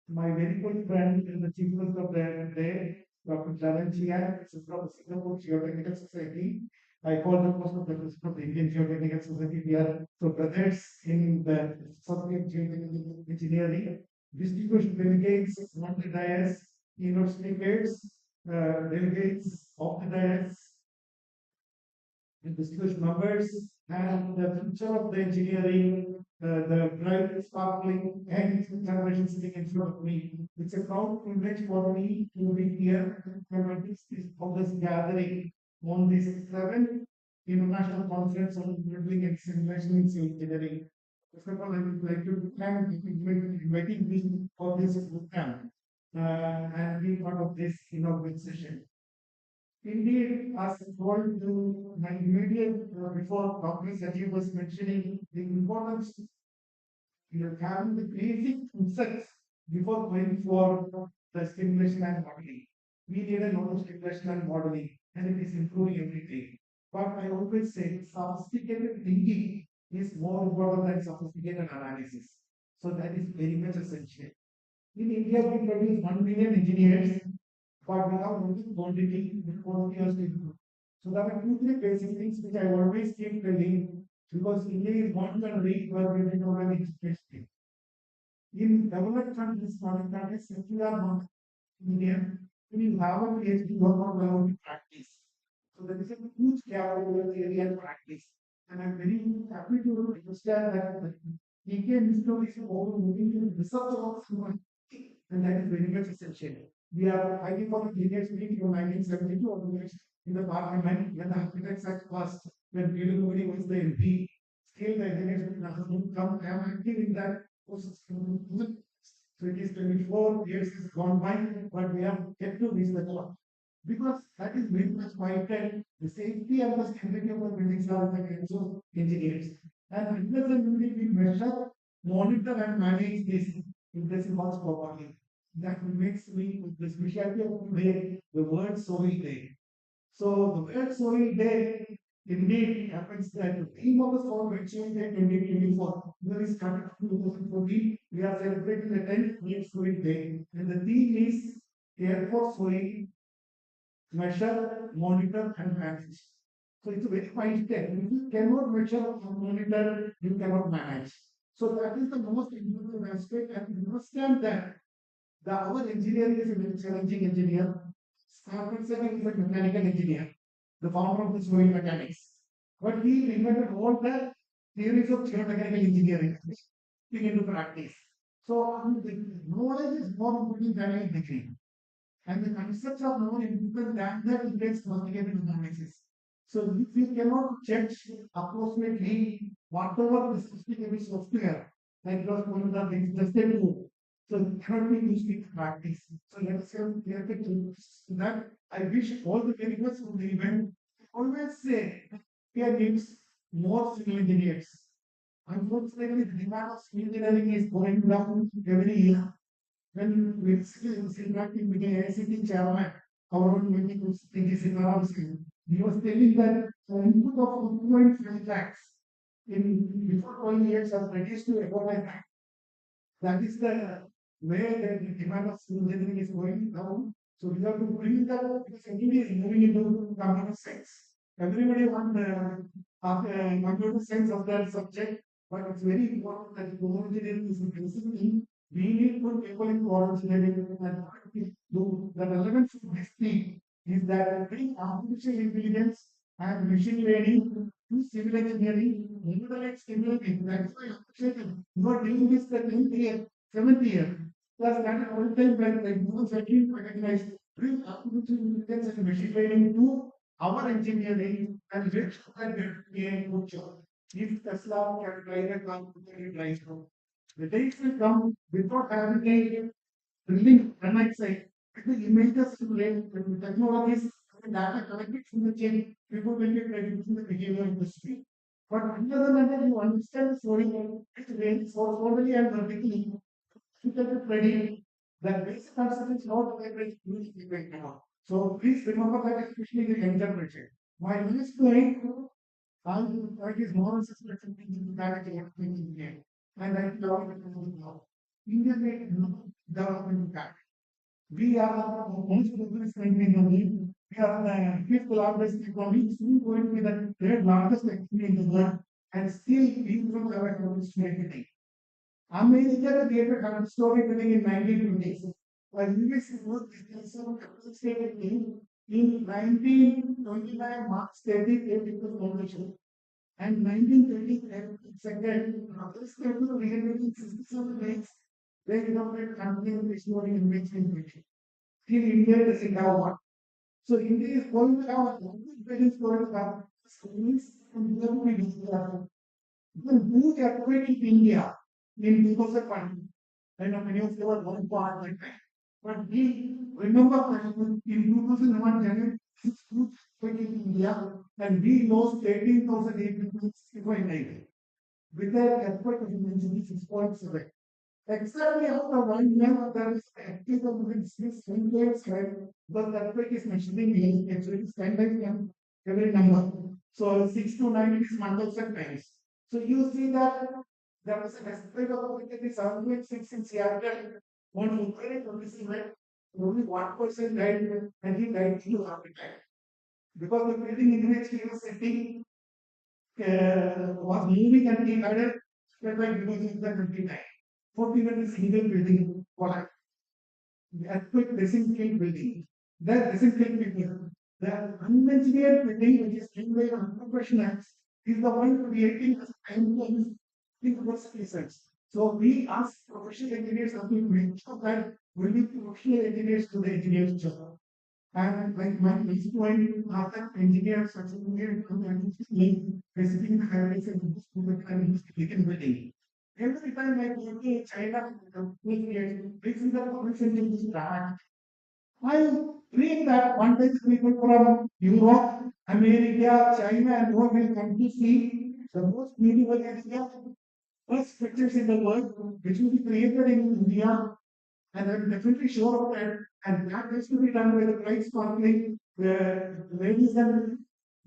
my very good friend and the chief of the day, Dr. Jalan Chia, this is from the Singapore Geotechnical Society. I call the post of the president of the Indian Geotechnical Society. We are so brothers in the subject of geotechnical engineering. Distinguished delegates on the dais, keynote speakers, delegates of the dais, and distinguished members, and the future of the engineering, the bright, sparkling, and generation sitting in front of me. It's a proud privilege for me to be here and this of this gathering on this seventh international conference on modeling and simulation in civil engineering. First of all, I would like to thank you for inviting me for this program and be part of this inaugural session. Indeed, as told to my immediate before Dr. Saji was mentioning the importance of having the basic concepts before going for the stimulation and modeling. We need a lot of stimulation and modeling, and it is improving every day. But I always say sophisticated thinking is more important than sophisticated analysis. So that is very much essential. In India, we produce 1 million engineers, but we have only quantity with quality of still. So there are two, three basic things which I always keep telling because India is one country where we don't have any education. In developed countries, foreign countries, if you are not Indian, when you have a PhD, you are not allowed to practice. So there is a huge gap over the area of practice. And I'm very happy to understand that the EK Institute is over moving to research about human, and that is very much essential. We are fighting for the Engineers Meeting from 1972 onwards in the parliament when the Architects Act passed, when Peter Modi was the MP. Still, the Engineers Meeting has not come. I am active in that process. So it is 24 years has gone by, but we have yet to reach the goal. Because that is very much vital. The safety and the stability of the buildings are in the hands of engineers. And unless and until we measure, monitor, and manage this, if this works properly, that makes me the specialty of today, the World Soil Day. So the World Soil Day indeed happens that the theme of the Soil Exchange Day 2024 where is started 2014. We are celebrating the 10th World Soil Day, and the theme is Care for Soil, Measure, Monitor, and Manage. So it's a very fine step. If you cannot measure or monitor, you cannot manage. So that is the most important aspect, and understand that our engineering is a very challenging engineer. Tkmce is a mechanical engineer, the founder of the soil mechanics. But he invented all the theories of geomechanical engineering put into practice. So the knowledge is more important than a degree. And the concepts are more important than the details investigative analysis. So if we cannot judge approximately whatever the specific software, like it was one of the things just a tool. So it cannot be used in practice. So let us have clear picture. That I wish all the very best for the event. Always say here needs more civil engineers. Unfortunately, the demand of civil engineering is going down every year. When we interacting with the AICT chairman, our own meeting was he was telling that the input of 2.5 lakhs in before 12 years has reduced to about 1 lakh. That is the way the demand of civil engineering is going down. So we have to bring that because engineering is moving into computer science. Everybody wants computer science of that subject, but it's very important that the engineering is increasing in We need to people in quality engineering and do the relevance of this thing is that bring artificial intelligence and machine learning to civil engineering, model stimulating. That's why I appreciate you are doing this the 10th year, 7th year. Plus that is one time when the human setting recognize bring artificial intelligence and machine learning to our engineering and make sure that we are a good job. If Tesla can drive a car, can drive through. The days will come without having a building annexed with the images related to the technologies and data collected from the chain, people will be predicting the behavior industry. But other than that, you understand the story, it's very so formally and vertically difficult to predict. The basic concept is not very easy right now. So please remember that especially the younger generation. My next point that is more suspected in managing everything here. And I love it now. India made no development back. We are the most progress country in the world. We are the fifth largest economy, soon going to be the third largest economy in the world, and still we don't have a economics to everything. America created a storytelling in 1920s. While US was also stated in 1929, March 30th, it was foundation. And 1933, second, this country regenerating 67 days, they adopted country and missionary in 1920. Still, India doesn't have one. So, India is going to have a language is going to have schools and development. The huge earthquake in India in 2001. I know many of you are one part like that. But we remember that in 2001, January, this huge earthquake in India, and we lost 18,865 with an earthquake of intensity 6.7. Exactly after 1 year, there is active this same spread, but the earthquake is measuring in actually 10 times every number. So 6 to 9 is multiples of times. So you see that there was an earthquake of 7.6 in Seattle. One Ukraine, only 1% died, and he died due to heart attack. Because the building in which he was sitting was moving and he had a spread by because of the 29. 41 is single building collapse. The earthquake doesn't kill building. That doesn't kill people. The unengineered building, which is built by unprofessionals, is the one creating the timelines in most cases. So we ask professional engineers have to make sure that we need professional engineers to the engineer's job. And like my next point, after engineers, such engineers, basically the highways and the school and building. Every time I go to China, this is the permission in this brand. I read that one day people from Europe, America, China, and more will come to see the most beautiful area, first structures in the world, which will be created in India, and I'm definitely sure of that. And that has to be done by the bright sparkling ladies and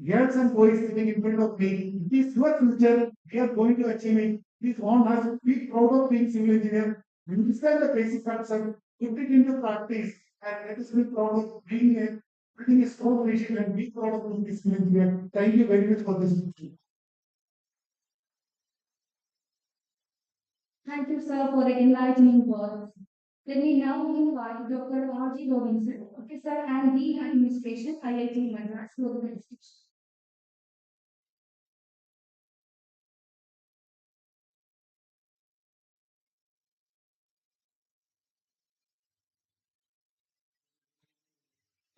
girls and boys sitting in front of me. It is your future. We are going to achieve it. Please want us to be proud of being civil engineer. Understand the basic concept, put it into practice, and let us be proud of being a building a strong nation and be proud of being a civil engineer. Thank you very much for this. Thank you, sir, for the enlightening words. Let me now invite Dr. R.G. Robinson, Professor and Dean Administration, IIT Madras, for the presentation.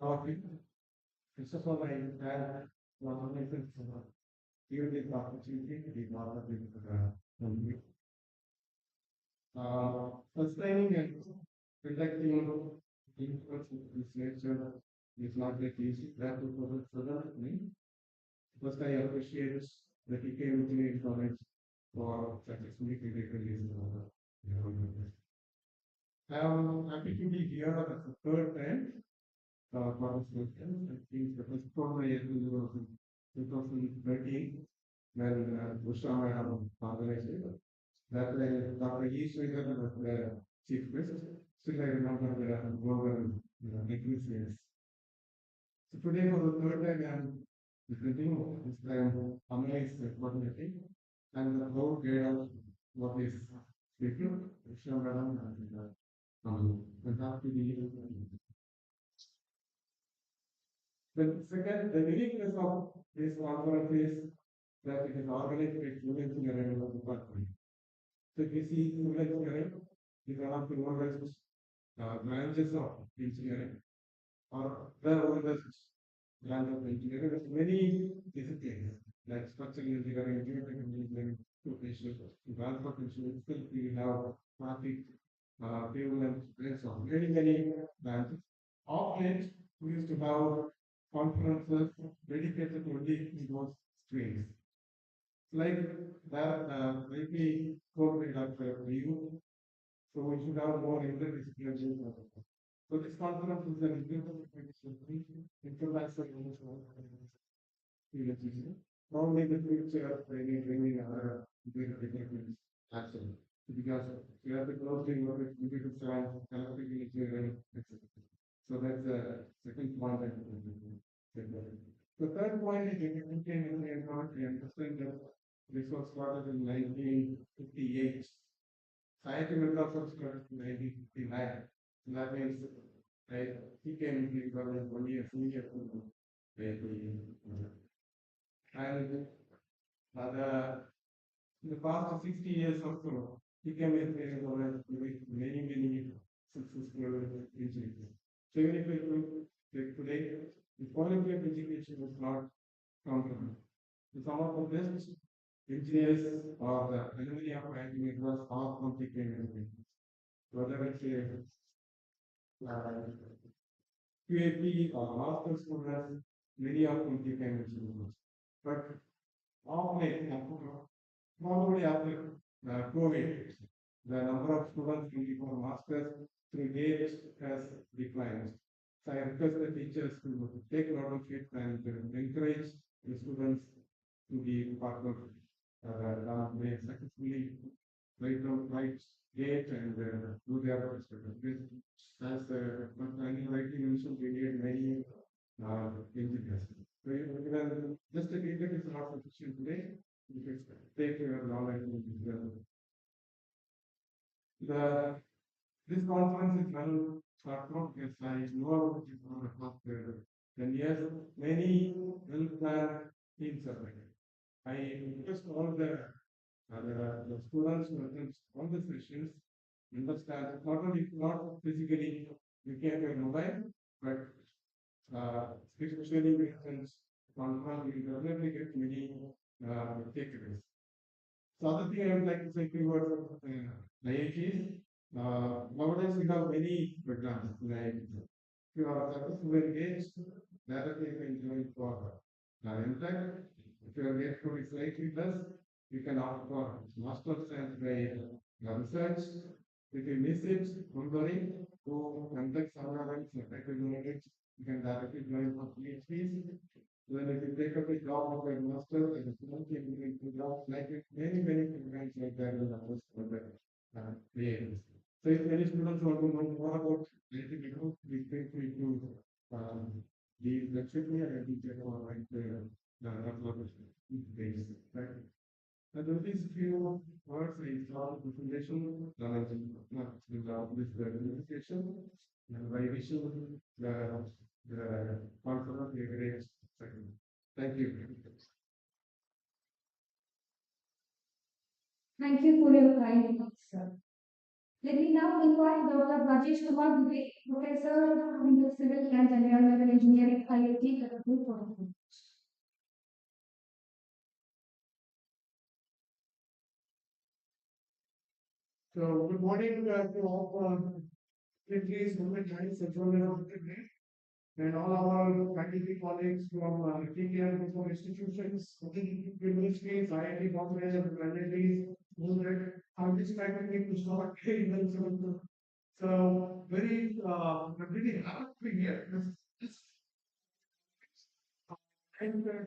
Okay. First of all, I had nominated for given this opportunity to be part of the sustaining and protecting influence of this nature is not that easy. That will provide further me. First, I appreciate the Tkmce college for successfully creating this. I'm happy to be here the third time for this lecture. I think the first one I had to 2013 when Usha Madam organized it. That Dr. E. Sridhar was the chief guest. Still, I remember the global Icmsc. So today, for the third time, I am presenting this time Amazed coordinating and the whole data what is you. Krishna Madam, and have to be the second, the uniqueness of this conference is that it is organized by students in the department. So if you see civil engineering is one of the oldest branches of engineering, or the oldest branch of engineering with many disciplines like structural engineering, geotechnical engineering, vocational, transport engineering, still we have traffic, fuel and so on. Many branches. Of late, we used to have conferences dedicated only to those streams. Like that, maybe told Dr. You, so we should have more interdisciplinary. So this conference is an international university. Probably the future training other departments actually. Because we have to closely work with computer science, electrical engineering, etc. So that's the second point that the third point is independent and not we understand that this was started in 1958. Scientific methods was started in 1959. And that means he came into the government 1 year, 2 years ago. And in the past 60 years or so, he came in with many successful engineers. So even if you take today, the quality of education is not comparable. Some of the best engineers or the alumni of IIT was are from Tkmce. Whether it's PhD or master's students, many of them Tkmce. But of late, probably after COVID, the number of students looking for masters through date has declined. So I request the teachers to take note of it and encourage the students to be part of they successfully write date and do their best. As Dr. rightly mentioned, we need many engineers. So even just a data is not sufficient today. You can take your knowledge and the this conference is well thought through because I know about it for the past 10 years. Many well planned teams are there. I request all the students who attend all the sessions understand that not only not physically looking at your mobile, but especially with friends, conference, you definitely get many takeaways. So other thing I would like to say to you IITs, nowadays we have many programs like if you are successful engaged, directly you can join for in fact, if you are get to be slightly less, you can opt for master's and by research. If you miss it, don't worry, go contact somewhere else, you can directly join for PhDs. Then if you take up a job of a master and a student can do jobs like many programs like that in the post for the creators. So if any students want to know more about anything, please feel free to leave lecture me and I will check on like the upload days. Right. And with these few words, I start the presentation. With the presentation, and by wishing the conference a great second. Thank you. Thank you for your kind words, sir. Let me now invite Dr. Rajesh Kumar Dubey, Professor in the Civil and Environmental Engineering, IIT Kharagpur, for the floor. So good morning to all please movement lines and and all our faculty colleagues from TKM from institutions, universities, IIT conference and humanities, movement. I'm just faculty to start even so very really happy to be here. And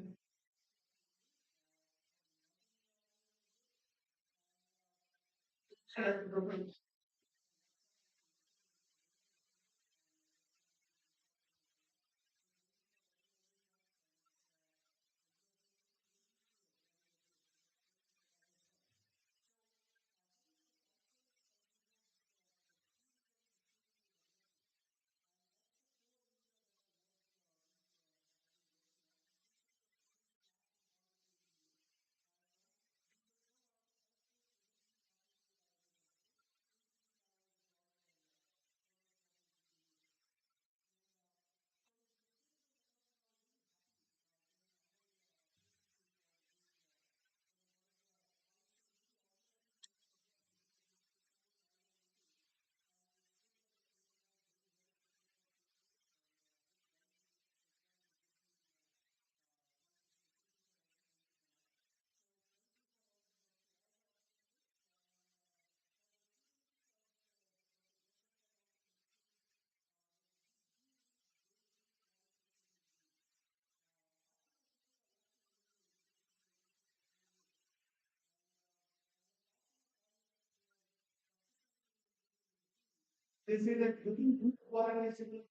They say that looking good for an institute,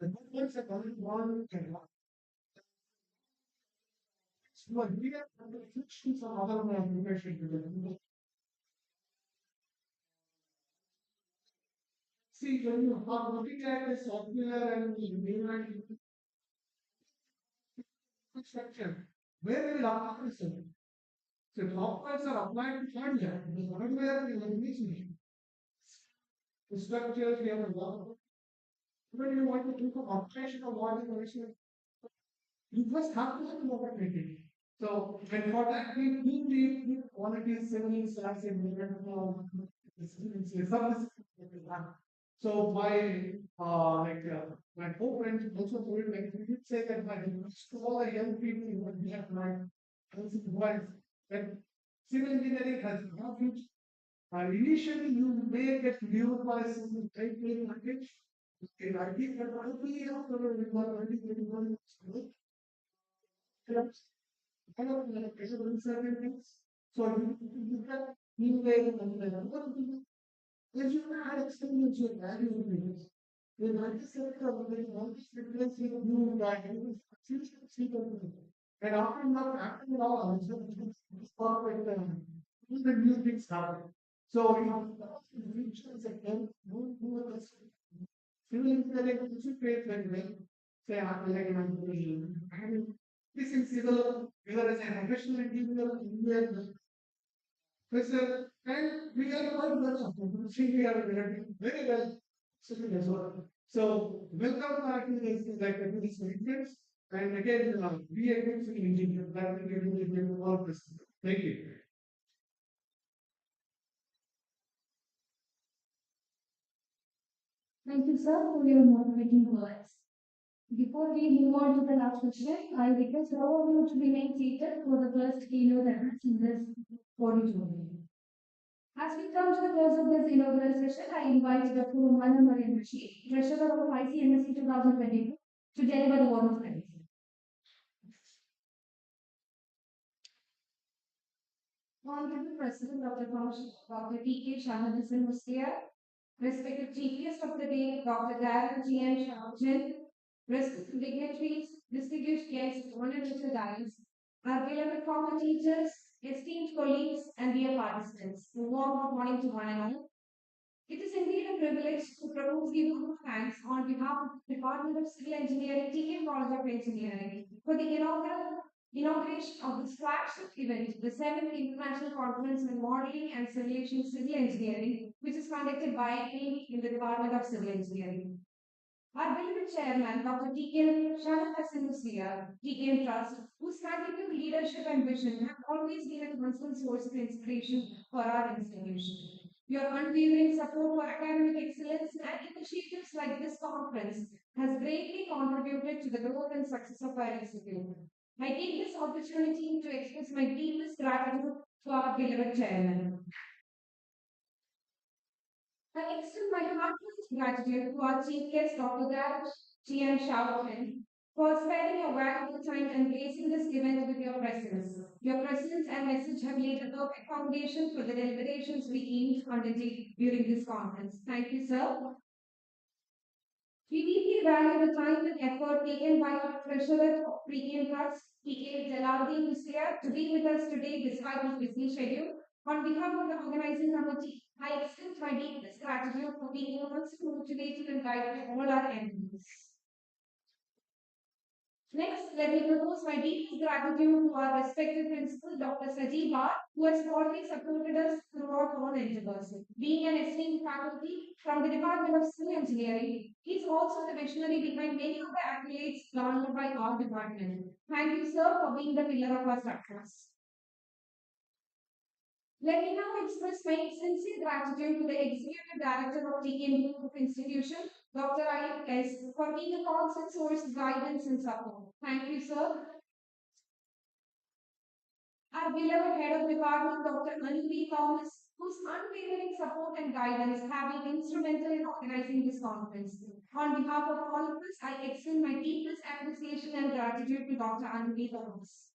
the movements are coming one and one. So we are going to switch to some other information. See, when you are looking at the software and the mainline structure, where will apply this? So softwares are applied to hardware. The hardware is amazing. The structures we have a lot of. When you want to do an operation of one information, you first have to operate it. So, and for that, we need the quality settings, as in so my co-friends also told like we did say that my to all the young people who we have like wife that civil engineering has no future. Initially, you may get viewed by some type package. In IT, but only after we got 2021, I don't know, certain things. So you can email and if you had experience with value things, then I just said that all this difference in new value is and after it all, it's perfect. The new things happen. So you know, the future is again, do this. Civil engineering also pays very well. Say, after like and this is civil, whether as a professional engineer, professor, and we are quite well. See, we are very well sitting as well. So, welcome to this, like, to this conference. And again, we are good civil engineer. That will be really all of this. Thank you. Thank you, sir, for your motivating words. Before we move on to the last question, I request all of you to remain seated for the first keynote address in this auditorium. As we come to the close of this inaugural session, I invite Dr. Umana Mariam Rashid, Treasurer of ICMSc 2022, to deliver the word of thanks. Honorable President Dr. Dr. T.K. Shanadhasan Mustia, respected chief guest of the day, Dr. Darren G.M. Shahjan, respected dignitaries, distinguished guests, honored Mr. Dias, our beloved former teachers, esteemed colleagues, and dear participants, a warm good morning to one and all. It is indeed a privilege to propose the vote of thanks on behalf of the Department of Civil Engineering, TK College of Engineering, for the inauguration of this flagship event, the 7th International Conference on Modeling and Simulation Civil Engineering, which is conducted by me in the Department of Civil Engineering. Our beloved chairman, Dr. T.K. Shanadhasan Muslia, TKM Trust, whose continued leadership and vision have always been a constant source of inspiration for our institution. Your unwavering support for academic excellence and initiatives like this conference has greatly contributed to the growth and success of our institute. I take this opportunity to express my deepest gratitude to our beloved chairman. I extend my heartfelt gratitude to our chief guest, Dr. Garrett G.M. Shaochen, for sparing your valuable time and gracing this event with your presence. Your presence and message have laid a perfect foundation for the deliberations we aim to undertake during this conference. Thank you, sir. We deeply value the time and effort taken by our treasurer of Premium Trust, T.K. Jalaluddin Muslia, to be with us today despite his busy schedule. On behalf of the organizing committee, I extend my deepest gratitude for being immersed, motivated, and guided all our attendees. Next, let me propose my deepest gratitude to our respected principal, Dr. Sajid Bhatt, who has always supported us throughout all endeavors. Being an esteemed faculty from the Department of Civil Engineering, he is also the visionary behind many of the accolades garnered by our department. Thank you, sir, for being the pillar of our success. Let me now express my sincere gratitude to the Executive Director of TKM Group Institution, Dr. Icmsc, for being a constant source of guidance and support. Thank you, sir. Our beloved Head of Department, Dr. Anu P. Thomas, whose unwavering support and guidance have been instrumental in organizing this conference. On behalf of all of us, I extend my deepest appreciation and gratitude to Dr. Anu P. Thomas.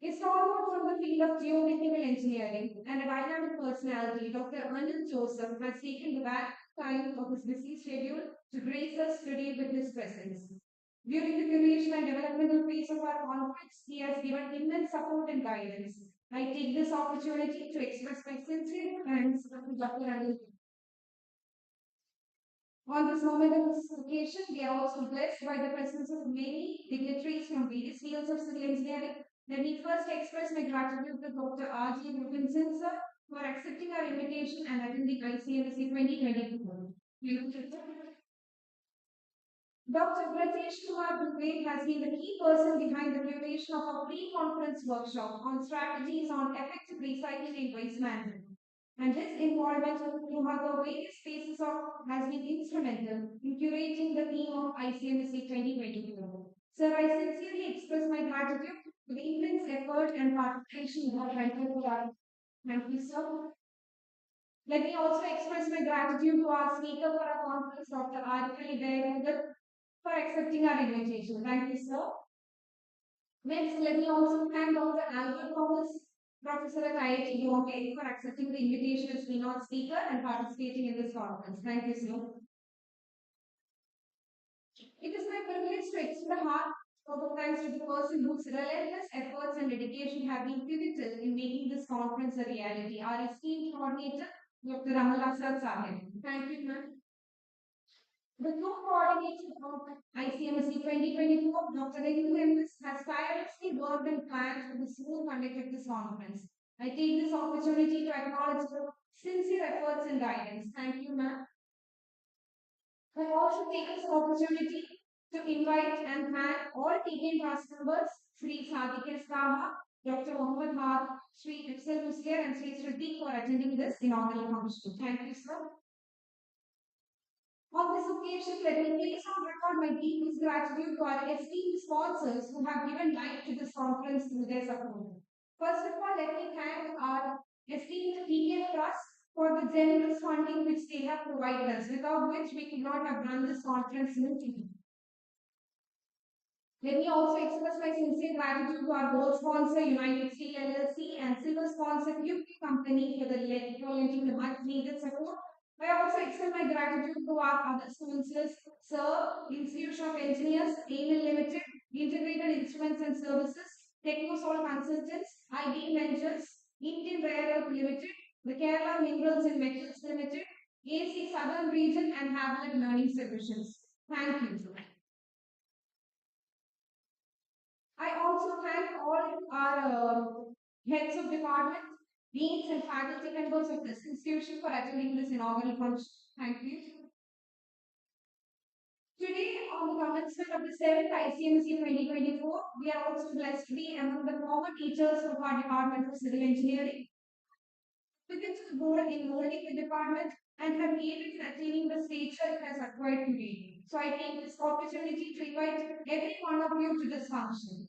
A stalwart from the field of geotechnical engineering and a dynamic personality, Dr. Anand Joseph has taken the back time of his busy schedule to grace us today with his presence. During the curation and developmental phase of our conference, he has given immense support and guidance. I take this opportunity to express my sincere thanks to Dr. Anand. On this momentous occasion, we are also blessed by the presence of many dignitaries from various fields of civil engineering. Let me first express my gratitude to Dr. R.J. Rubinson, sir, for accepting our invitation and attending ICMSC 2024. Dr. Brajesh Kumar Dubey has been the key person behind the curation of a pre-conference workshop on strategies on effective recycling and waste management. And his involvement throughout the various phases of has been instrumental in curating the theme of ICMSC 2024. Sir, I sincerely express my gratitude for the immense effort and participation you have rendered to our. Thank you, sir. Let me also express my gratitude to our speaker for our conference, Dr. R.K. Dayamugal, for accepting our invitation. Thank you, sir. Next, let me also thank Dr. Albert Thomas, Professor at IIT Bombay, for accepting the invitation as keynote speaker and participating in this conference. Thank you, sir. It is my privilege to extend a heartfelt thanks to the person whose relentless efforts and dedication have been pivotal in making this conference a reality. Our esteemed coordinator, Dr. Ramala Sahib. Thank you, ma'am. The co-coordinator of ICMSC 2024, Dr. Icmsc, has tirelessly worked and planned for the smooth conduct of this conference. I take this opportunity to acknowledge the sincere efforts and guidance. Thank you, ma'am. I also take this opportunity to invite and thank all TK trust members, Sri Sadike Saha, Dr. Mohammed Har, Sri Ipsel Musker, and Sri Shruti for attending this inaugural function. Thank you, sir. On this occasion, let me place on record my deepest gratitude to our esteemed sponsors who have given life to this conference through their support. First of all, let me thank our esteemed TKF Trust for the generous funding which they have provided us, without which we could not have run this conference smoothly. Let me also express my sincere gratitude to our gold sponsor, United Steel LLC, and silver sponsor, UK Company, for the lending the much needed support. I also extend my gratitude to our other sponsors, SIR, Institute of Engineers, AML Limited, Integrated Instruments and Services, Tkmce Consultants, IB Ventures, Indian Rare Earth Limited, the Kerala Minerals and Metals Limited, AC Southern Region, and Hamlet Learning Solutions. Thank you. I also thank all our heads of department, deans, and faculty members of this institution for attending this inaugural function. Thank you. Today, on the commencement of the 7th ICMC 2024, we are also blessed to be among the former teachers of our Department of Civil Engineering, within the board in molding the department, and have aided in attaining the stature it has acquired today. So I take this opportunity to invite every one of you to this function.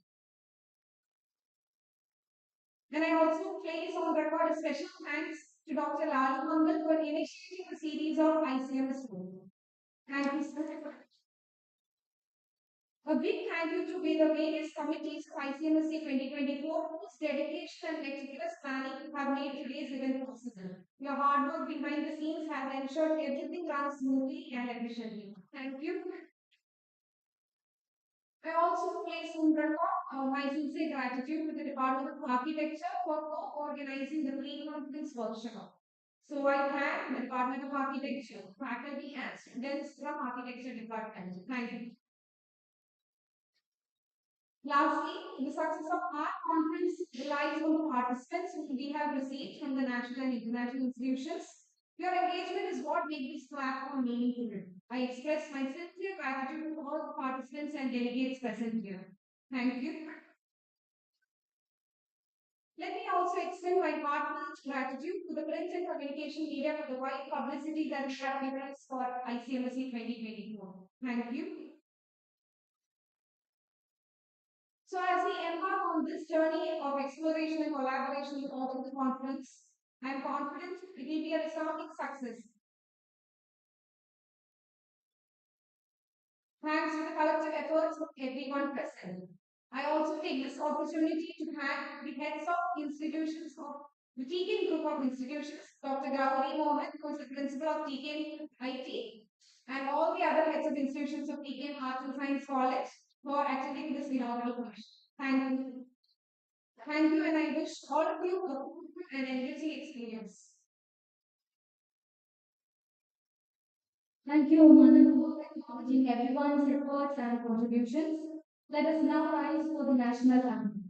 And I also place on record a special thanks to Dr. Lalu Mangal for initiating a series of ICMS work. Thank you, sir. A big thank you to the various committees of ICMSC 2024 whose dedication and meticulous planning have made today's event possible. Your hard work behind the scenes has ensured everything runs smoothly and efficiently. Thank you. I also place on record my sincere gratitude to the Department of Architecture for co-organizing the pre-conference workshop. So I thank the Department of Architecture, faculty and students from Architecture Department. Thank you. Lastly, the success of our conference relies on the participants whom we have received from the national and international institutions. Your engagement is what makes this platform meaningful. I express my sincere gratitude to all the participants and delegates present here. Thank you. Let me also extend my heartfelt gratitude to the print and communication media for the wide publicity that you have given us for ICMSC 2024. Thank you. So as we embark on this journey of exploration and collaboration with all of the conference, I am confident it will be a resounding success. Thanks to the collective efforts of everyone present. I also take this opportunity to thank the heads of institutions of the TKN group of institutions, Dr. Gauri Mohammed, who is the principal of TKN IT, and all the other heads of institutions of TKN Arts and Science College for attending this inaugural function. Thank you. Thank you, and I wish all of you a fruitful and enriching experience. Thank you, Manan, for acknowledging everyone's efforts and contributions. Let us now rise for the national anthem.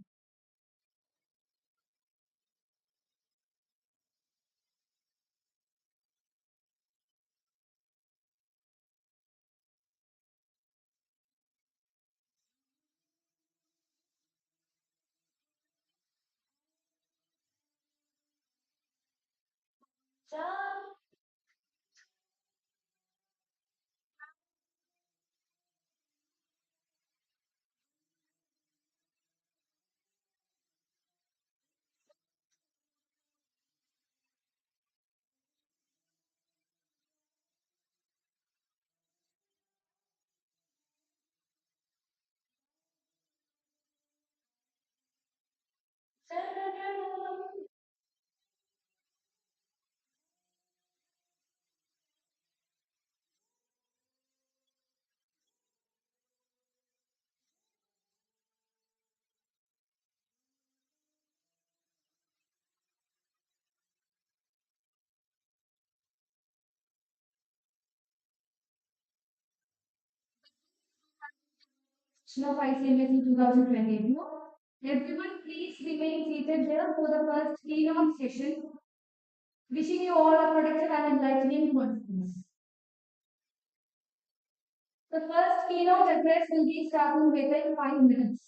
Of Icmsc 2024. Everyone, please remain seated here for the first keynote session. Wishing you all a productive and enlightening conference. The first keynote address will be starting within 5 minutes.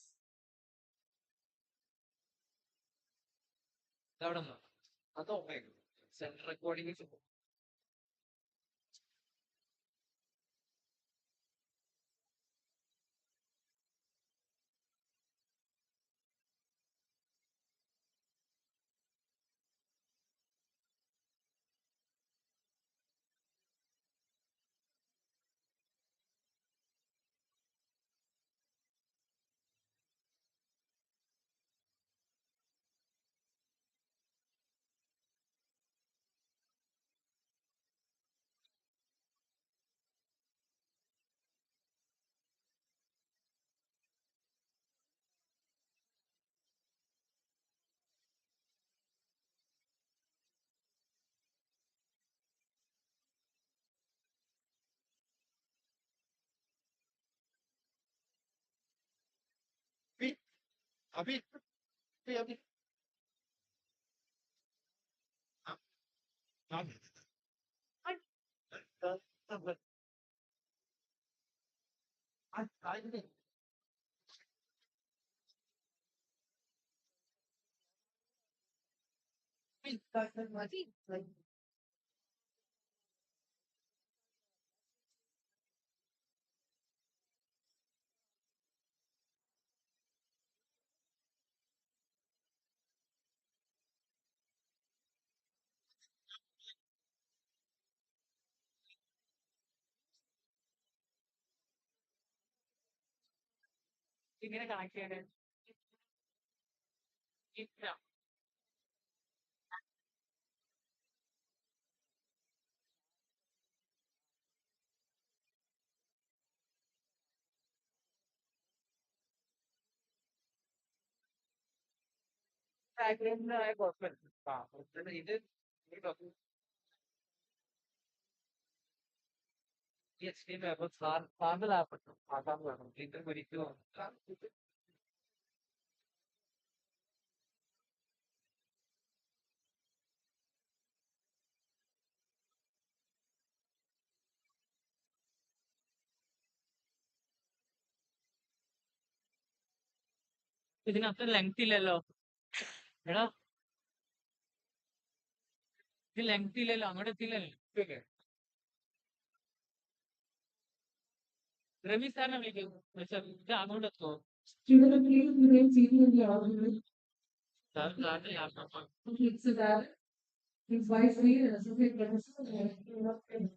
ഇതിനകത്ത് length ഇല്ലല്ലോ എടാ ഇത് length ഇല്ലല്ലോ അങ്ങോട്ട് എത്തിയില്ലല്ലോ രവി സാറിനെ വിളിക്കും പക്ഷെ ഇത് അങ്ങോട്ട് എത്തുമോ Student, please remain seated in the auditorium. Sir സാറിന്റെ laptop It's that his vice leader, associate professor.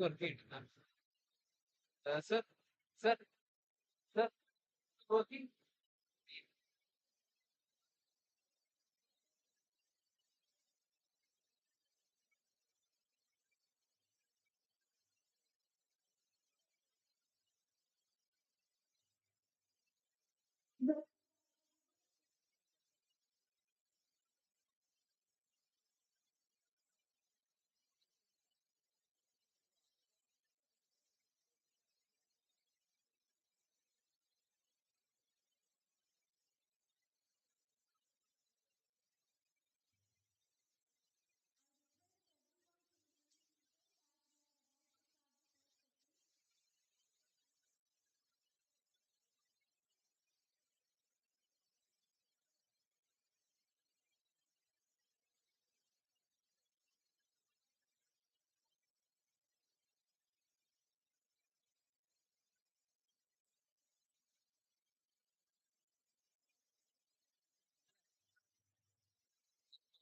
working. Sir, sir, sir, working.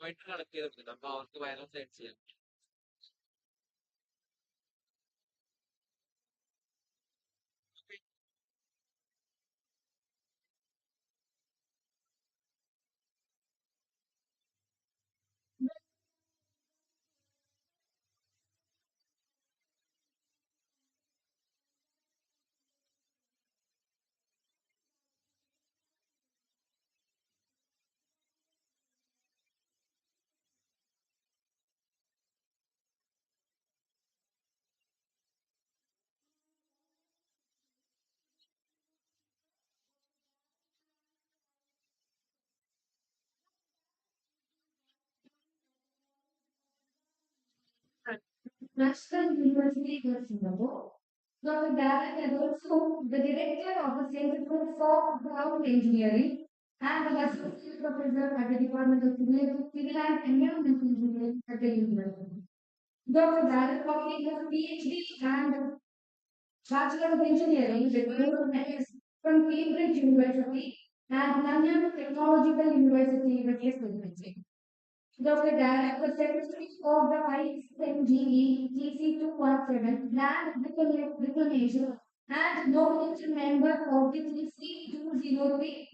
Pointer connect ചെയ്തിട്ടുണ്ട് അപ്പൊ അവർക്ക് വയർലെസ് ആയിട്ട് ചെയ്യാം. National University of Singapore. Dr. Darren is also the director of the Center for Cloud Engineering and the associate professor at the Department of Civil and Environmental Engineering at the university. Dr. Darren completed his PhD and Bachelor of Engineering with MS from Cambridge University and Nanyang Technological University with Tkmce. Dr. Darren was Secretary of the Icmsc TC217 Land Reclamation and nominated member of the TC203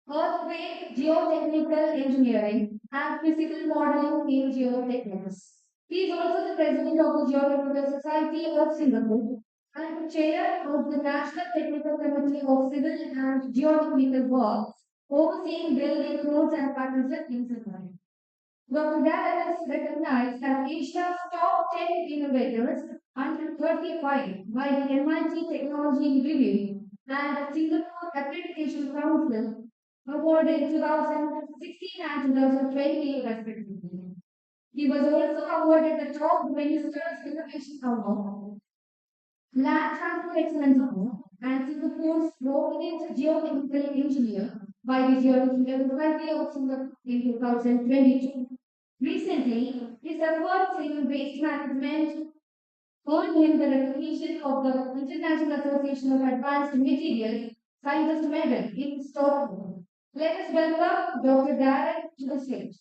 Earthquake Geotechnical Engineering and Physical Modeling in Geotechnics. He is also the President of the Geotechnical Society of Singapore and Chair of the National Technical Committee of Civil and Geotechnical Works, overseeing building roads and practices in Singapore. Dr. Dallas is recognized as Asia's top 10 innovators under 35 by the MIT Technology Review and Singapore Accreditation Council awarded in 2016 and 2020 respectively. He was also awarded the Top Minister's Innovation Award, Land Transport Excellence Award, and Singapore's Prominent Geotechnical Engineer by the Geotechnical Society of Singapore in 2022. Recently, his efforts in waste management earned him the recognition of the International Association of Advanced Materials Scientist Medal in Stockholm. Let us welcome Dr. Darren to the stage.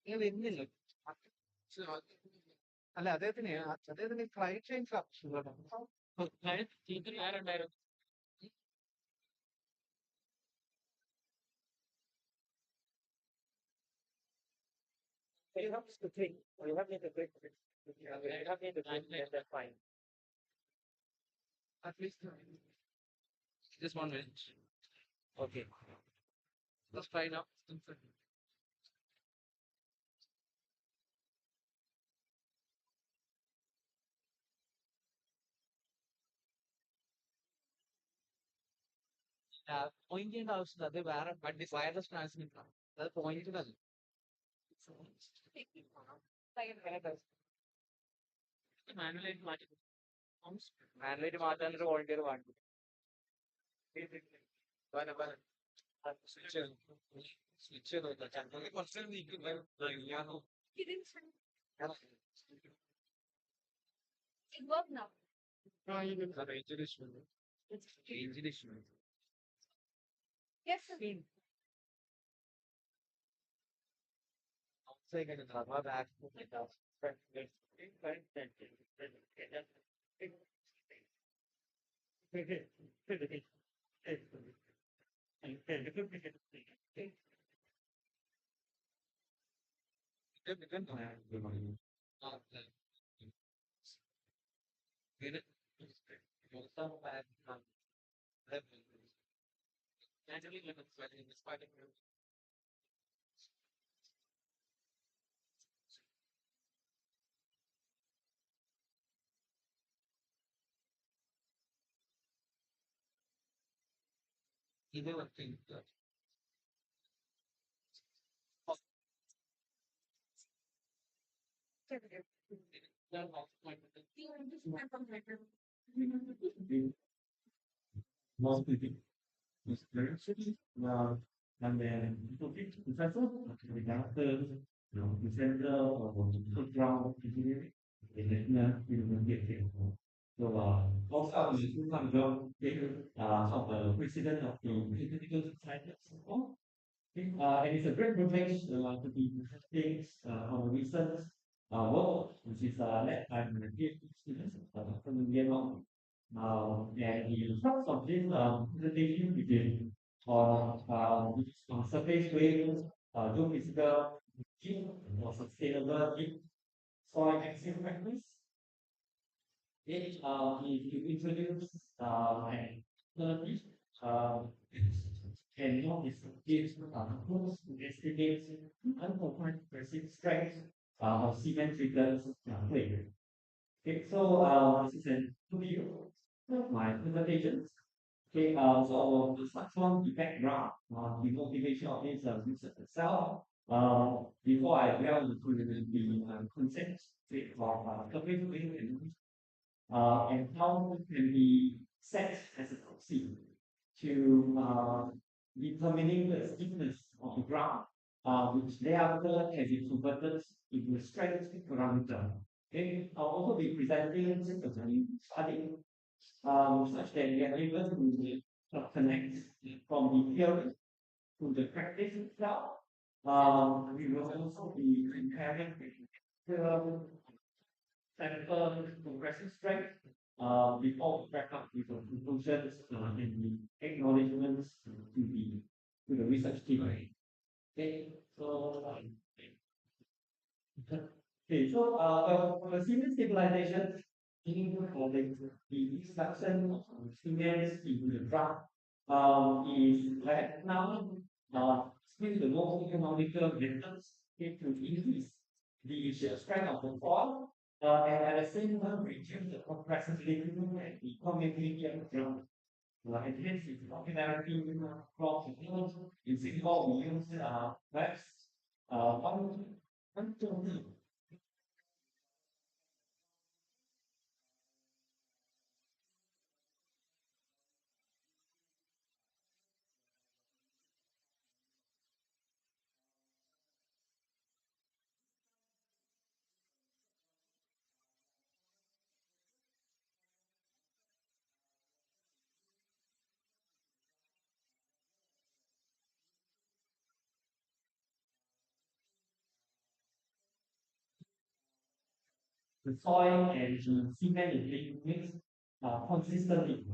നിങ്ങൾ വരുന്നില്ല അല്ല അദ്ദേഹത്തിന് climate change ആവശ്യമുള്ളതാണ്. You have to think, or you have to think, you have to think, and that's fine. At least just 1 minute. Okay. Let's try now. Point ചെയ്യേണ്ട ആവശ്യമില്ല. അത് വേറെ wireless transmitter ആണ്. അത് പോയിന്റ് അല്ല. മാനുവലായിട്ട് മാറ്റി മാനുവലായിട്ട് മാറ്റാനൊരു വോളണ്ടിയർ വേണം. സ്വിച്ച് സ്വിച്ച് നോക്കാം. കുറച്ച് നീക്കുന്നത് It worked now. റേഞ്ചിൽ ഇഷ്യൂ റേഞ്ചിൽ ഇഷ്യൂ. Yes, sir. ഇത് വർക്ക് ചെയ്യുക. most people is very city, and then people get professor, the doctor, presenter, or background engineering, and then you will get it. So, also, the full-time job, of the president of the Political Society of Singapore. And it's a great privilege to be presenting on the recent work, which is led by the PhD students from Vietnam. And the crux of this presentation begin on surface wave, geophysical, or sustainable deep soil access practice. It is to introduce an alternative uh, and not gives tools to investigate unconfined perceived strengths of cement treated clay. Okay, so this is an overview of my presentation. Okay, so the first one, the background, the motivation of this research itself. Before I delve into the concepts of surface wave and how it can be set as a proxy to determining the stiffness of the ground, which thereafter can be converted into a strength parameter. Okay, I'll also be presenting a study such that we are able to connect from the theory to the practice itself. We will also be comparing the sample progressive strength before we wrap up with the conclusions and the acknowledgements to the research team. Okay, so okay, so for the cement stabilization, the instruction of cements in the draft is right now still the most economical methods to increase the strength of the fall and at the same time reduce the compressibility and the permeability of the ground. And hence its popularity across the world. In Singapore, we use perhaps one to the soil and the cement is being mixed consistently.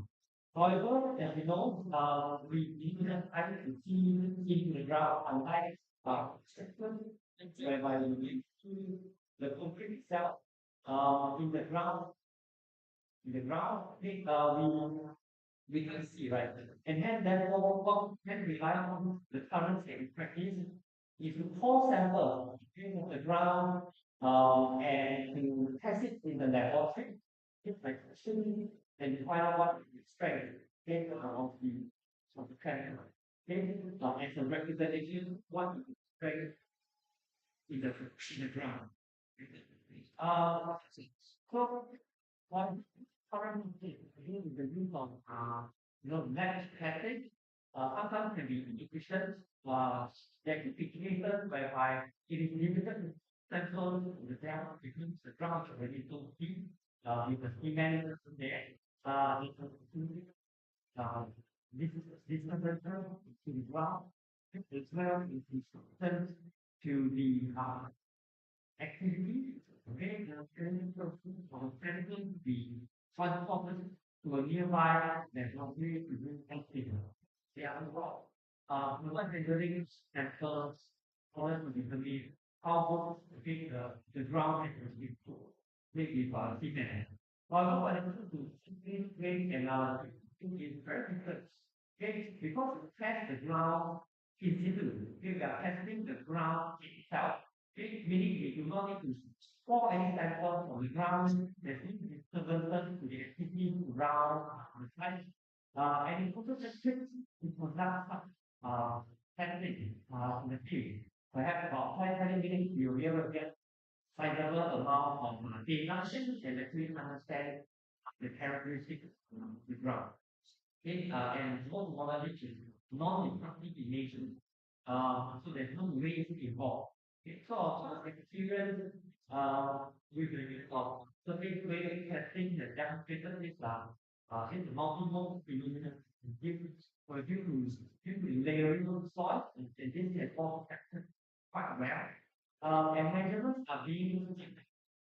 However, as we know, we do have time to see into the ground unlike structure whereby we see the concrete itself in the ground. In the ground, we can see, right? And hence, therefore, what can rely on the current state of practice is to core sample in the ground and to test it in the laboratory, if like actually and find out what is the strength of the chemical. Okay, as a representation, what is the strength in the ground. So one currently the use of match testing sometimes can be inefficient. There could be cases whereby it is limited samples in the ground because the ground is already so deep with the cement there. It could uh, this is this temperature to the ground as well is resistant to the activity, okay, the chemical or chemical be transported to a nearby laboratory to do testing. They are involved. What handling chemicals order to determine how much okay, the ground has been put, maybe cement. However, when it comes to weight analysis, it is very different. Okay, because we test the ground in situ, okay, we are testing the ground itself. Okay, meaning we do not need to store any sample from the ground that is disturbance to the activity around the site. And it also just fits to conduct such testing in the field. Perhaps about 5 to 10 minutes, you'll be able to get sizable amount of data and actually understand the characteristics of the ground. Okay, and most knowledge is non-destructive in nature. So there's no waste involved. Okay, so our experience with the use of surface weight testing has demonstrated this in the multiple phenomena due due to layering of the soil, and this has all affected quite well. And measurements are being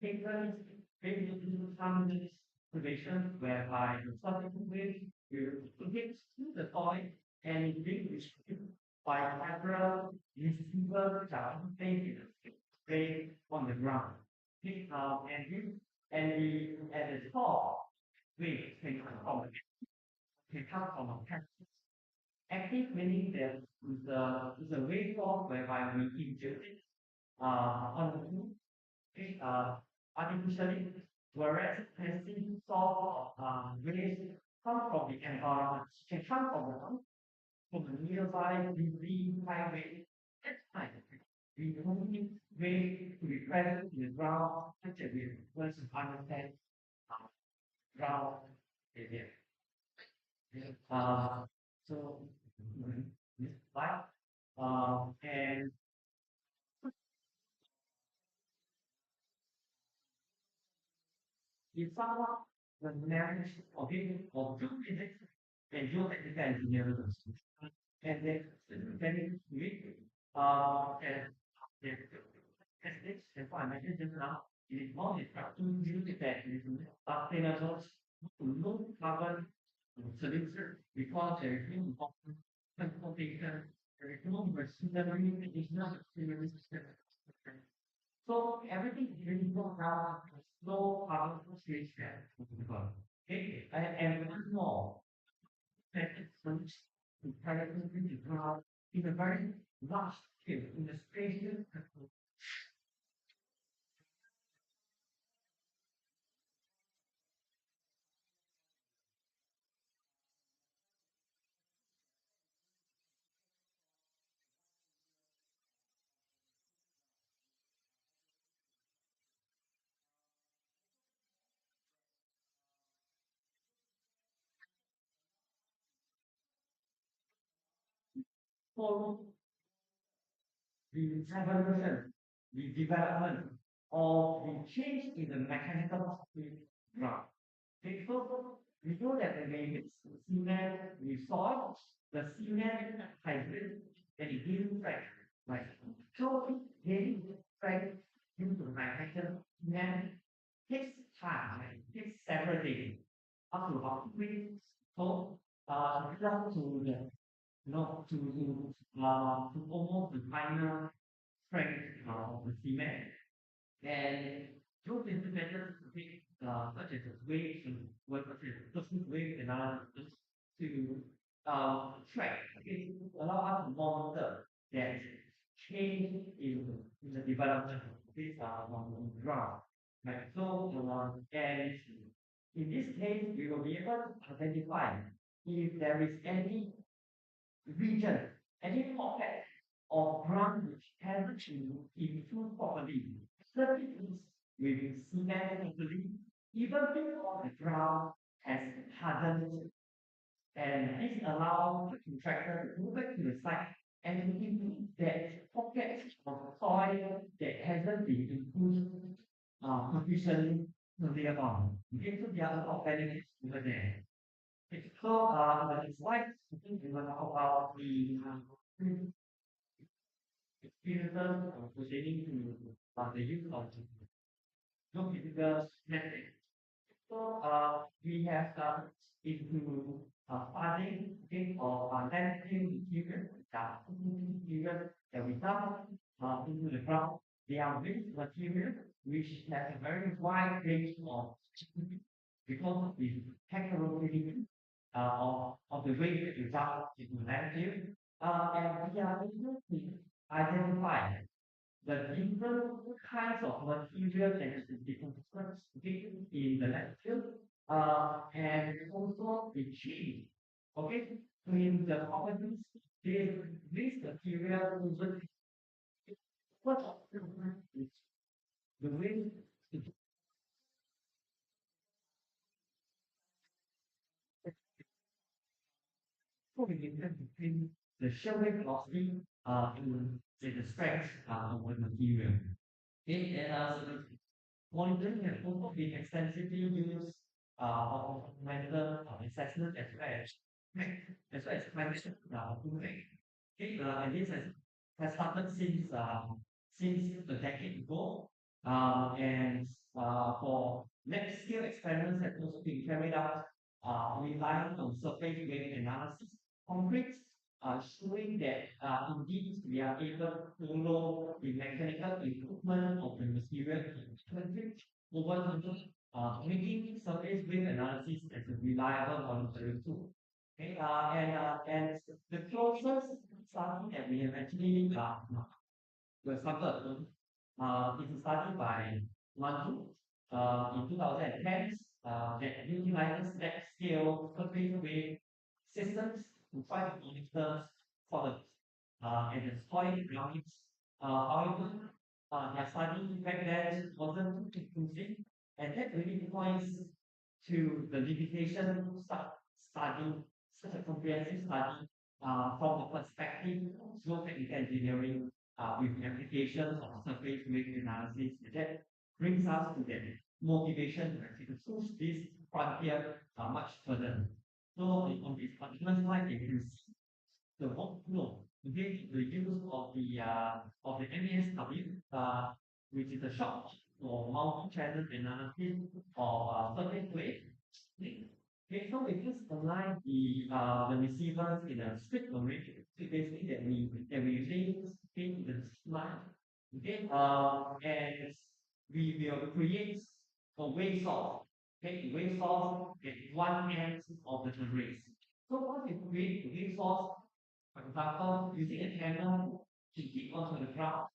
taken based on some situations whereby the surface weight will hit the soil and is being restricted by several receivers that are placed on the ground. Okay, and the top weight can come from a practice. Active meaning that is a waveform whereby we inject it on the food, okay, artificially, whereas passive sort of waste come from the environment, can come from the nearby busy highway. That's fine. We don't need way to be present in the ground such that we want to understand uh, ground area. So this slide and if someone the marriage of it of geophysics and geotechnical engineering and then we and as and I mentioned just now, it is more instructive to that it is sustainable to low carbon solution because there is no important transportation, there is no machinery, it is not machinery system. So everything is really go down to slow carbon solution. Okay, and one more that is solution to targeting the ground in a very large scale in the space for the evolution, the development, or the change in the mechanical ground. Okay, so we know that when we mix cement with soil, the cement hydrates and it gives strength. Right. So it gains strength due to the mechanical cement almost the final strength of the cement. And those implemented techniques such as wave analysis to track, okay, allow us to monitor that change in the development of this on the ground. Right. So and in this case, we will be able to identify if there is any region, any pocket of ground which hasn't been improved properly. Certain we will cement properly, even before the ground has hardened, and this allows the contractor to go back to the site and to improve that pocket of soil that hasn't been improved sufficiently earlier on. Okay, so there are a lot of benefits over there. Okay, so the slide, I think we will talk about the experiences pertaining to the use of geophysical methods. So we have into studying okay, of landfill material, material that we dump into the ground. They are waste material which has a very wide range of because of the heterogeneity of the waste that we dump into landfill. And we are able to identify the different kinds of material that is decomposed in the landfill, and also the change, okay, in the properties, this material over what the way correlated between the shear velocity and the strength of the material. Okay, and monitoring has also been extensively used of mental assessment as well as climate moving. Okay, and this has started since a decade ago. And for next scale experiments have also been carried out relying on surface wave analysis, concrete showing that indeed we are able to follow the mechanical improvement of the material in over time, making surface wave analysis as a reliable monitoring tool. Okay, and the closest study that we have actually was started is a study by Manju in 2010 that utilizes net scale surface wave systems to try to monitor solids and the soil groundings. However, their study back then wasn't too conclusive, and that really points to the limitation study, such a comprehensive study from the perspective of geotechnical engineering with applications of surface wave analysis that brings us to that motivation to actually push this frontier much further. So on this particular slide, you can see the workflow, okay, the use of the MESW, which is a short for multi-channel analysis of surface wave. Okay, so we just align the receivers in a strict array. So basically that we usually in the slide. Okay, and we will create a wave source. Okay, wave source at one end of the arrays. So once we create the wave source, for example, using a hammer to hit onto the ground,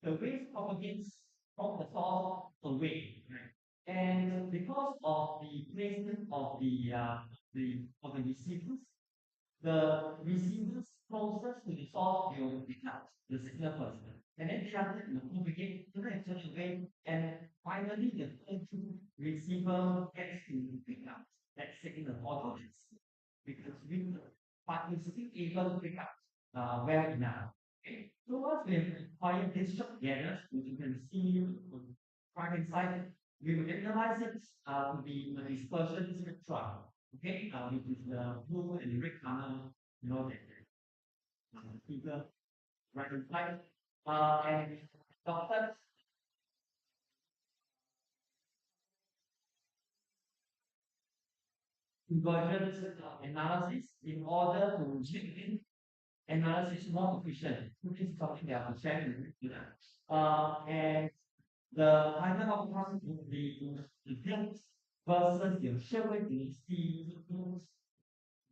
the wave propagates from the source away, right? And because of the placement of the receivers, the receivers closest to the source will pick up the signal first, and then transmit the propagate to the such a way, and finally the third receiver gets to pick up that signal audience because we but it's still able to pick up well enough. Okay. So once we have acquired this short gathers, which you can see on the right hand side, we will analyze it to be a dispersion spectrum. Okay, which is the blue and red color, you know, that figure right hand side. And doctors convergence analysis in order to analysis more efficient. Which is something that I'll share with you now. And the final outcome would be the depth versus the sheer density.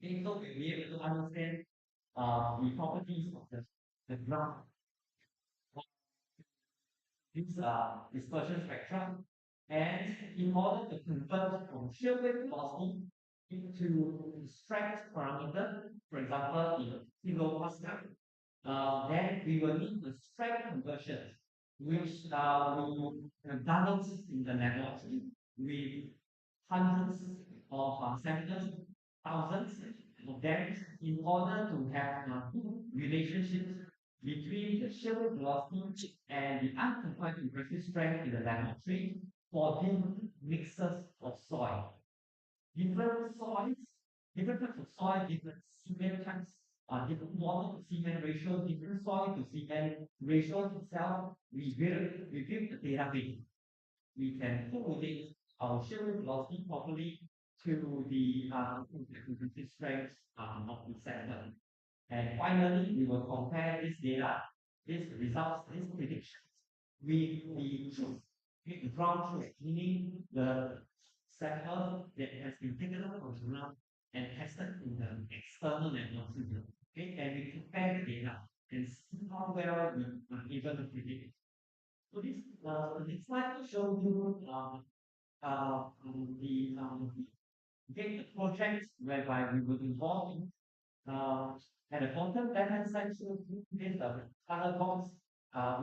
Okay, so we'll be able to understand the properties of the ground, these dispersion spectrum, and in order to convert from shear wave velocity into strength parameter, for example, in kilopascal, then we will need the strength conversion, which we have done it in the laboratory with hundreds of centimeters, thousands of them, in order to have relationships between the shear velocity and the unconfined compressive strength in the laboratory for different mixes of soil. Different soils, different types of soil, different cement types, different water to cement ratio, different soil to cement ratio itself, we build a database. We can correlate our shear velocity properly to the compressive strength of the segment. And finally, we will compare this data, these results, these predictions with the truth, with the ground truth, meaning the sample that has been taken out of the ground and tested in the external laboratory. Okay, and we compare the data and see how well we are able to predict. So this the next slide will show you the project whereby we will involve uh, at the bottom left-hand side shows you this color box,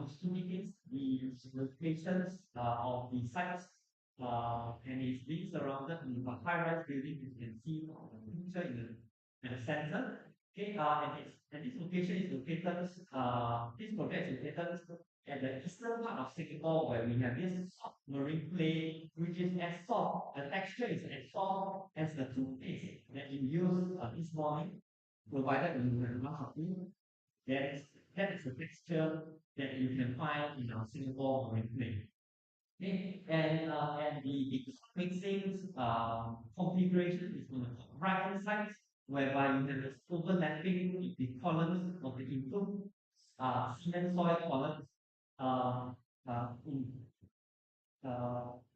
which indicates the locations of the sites, and it's being surrounded with a high-rise building. You can see on the picture in the center. Okay, and this location is located. This project is located at the eastern part of Singapore, where we have this soft marine clay, which is as soft. The texture is as soft as the toothpaste that you use this morning, provided you have enough of it. That is the texture that you can find in our Singapore marine clay. Okay, and the mixing configuration is on the right hand side, whereby you have this overlapping the columns of the input cement soil columns uh, uh, in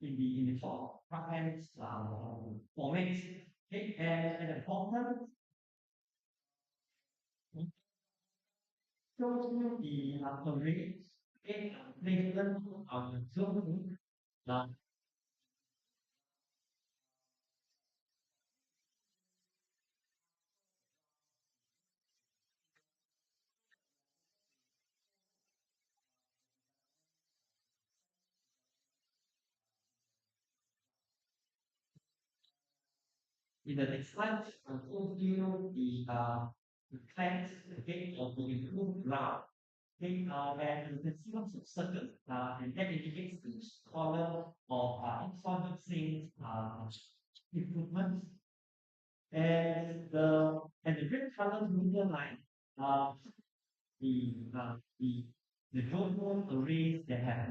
in the top right hand format. Okay, and at the bottom shows you the array, okay, placement of the zone. In the next slide, I'll show you the plans, okay, of the improved ground. Okay, and you can see lots of circles, and that indicates each column of soil mixing improvements. And the red color median line, uh, the the global arrays that have,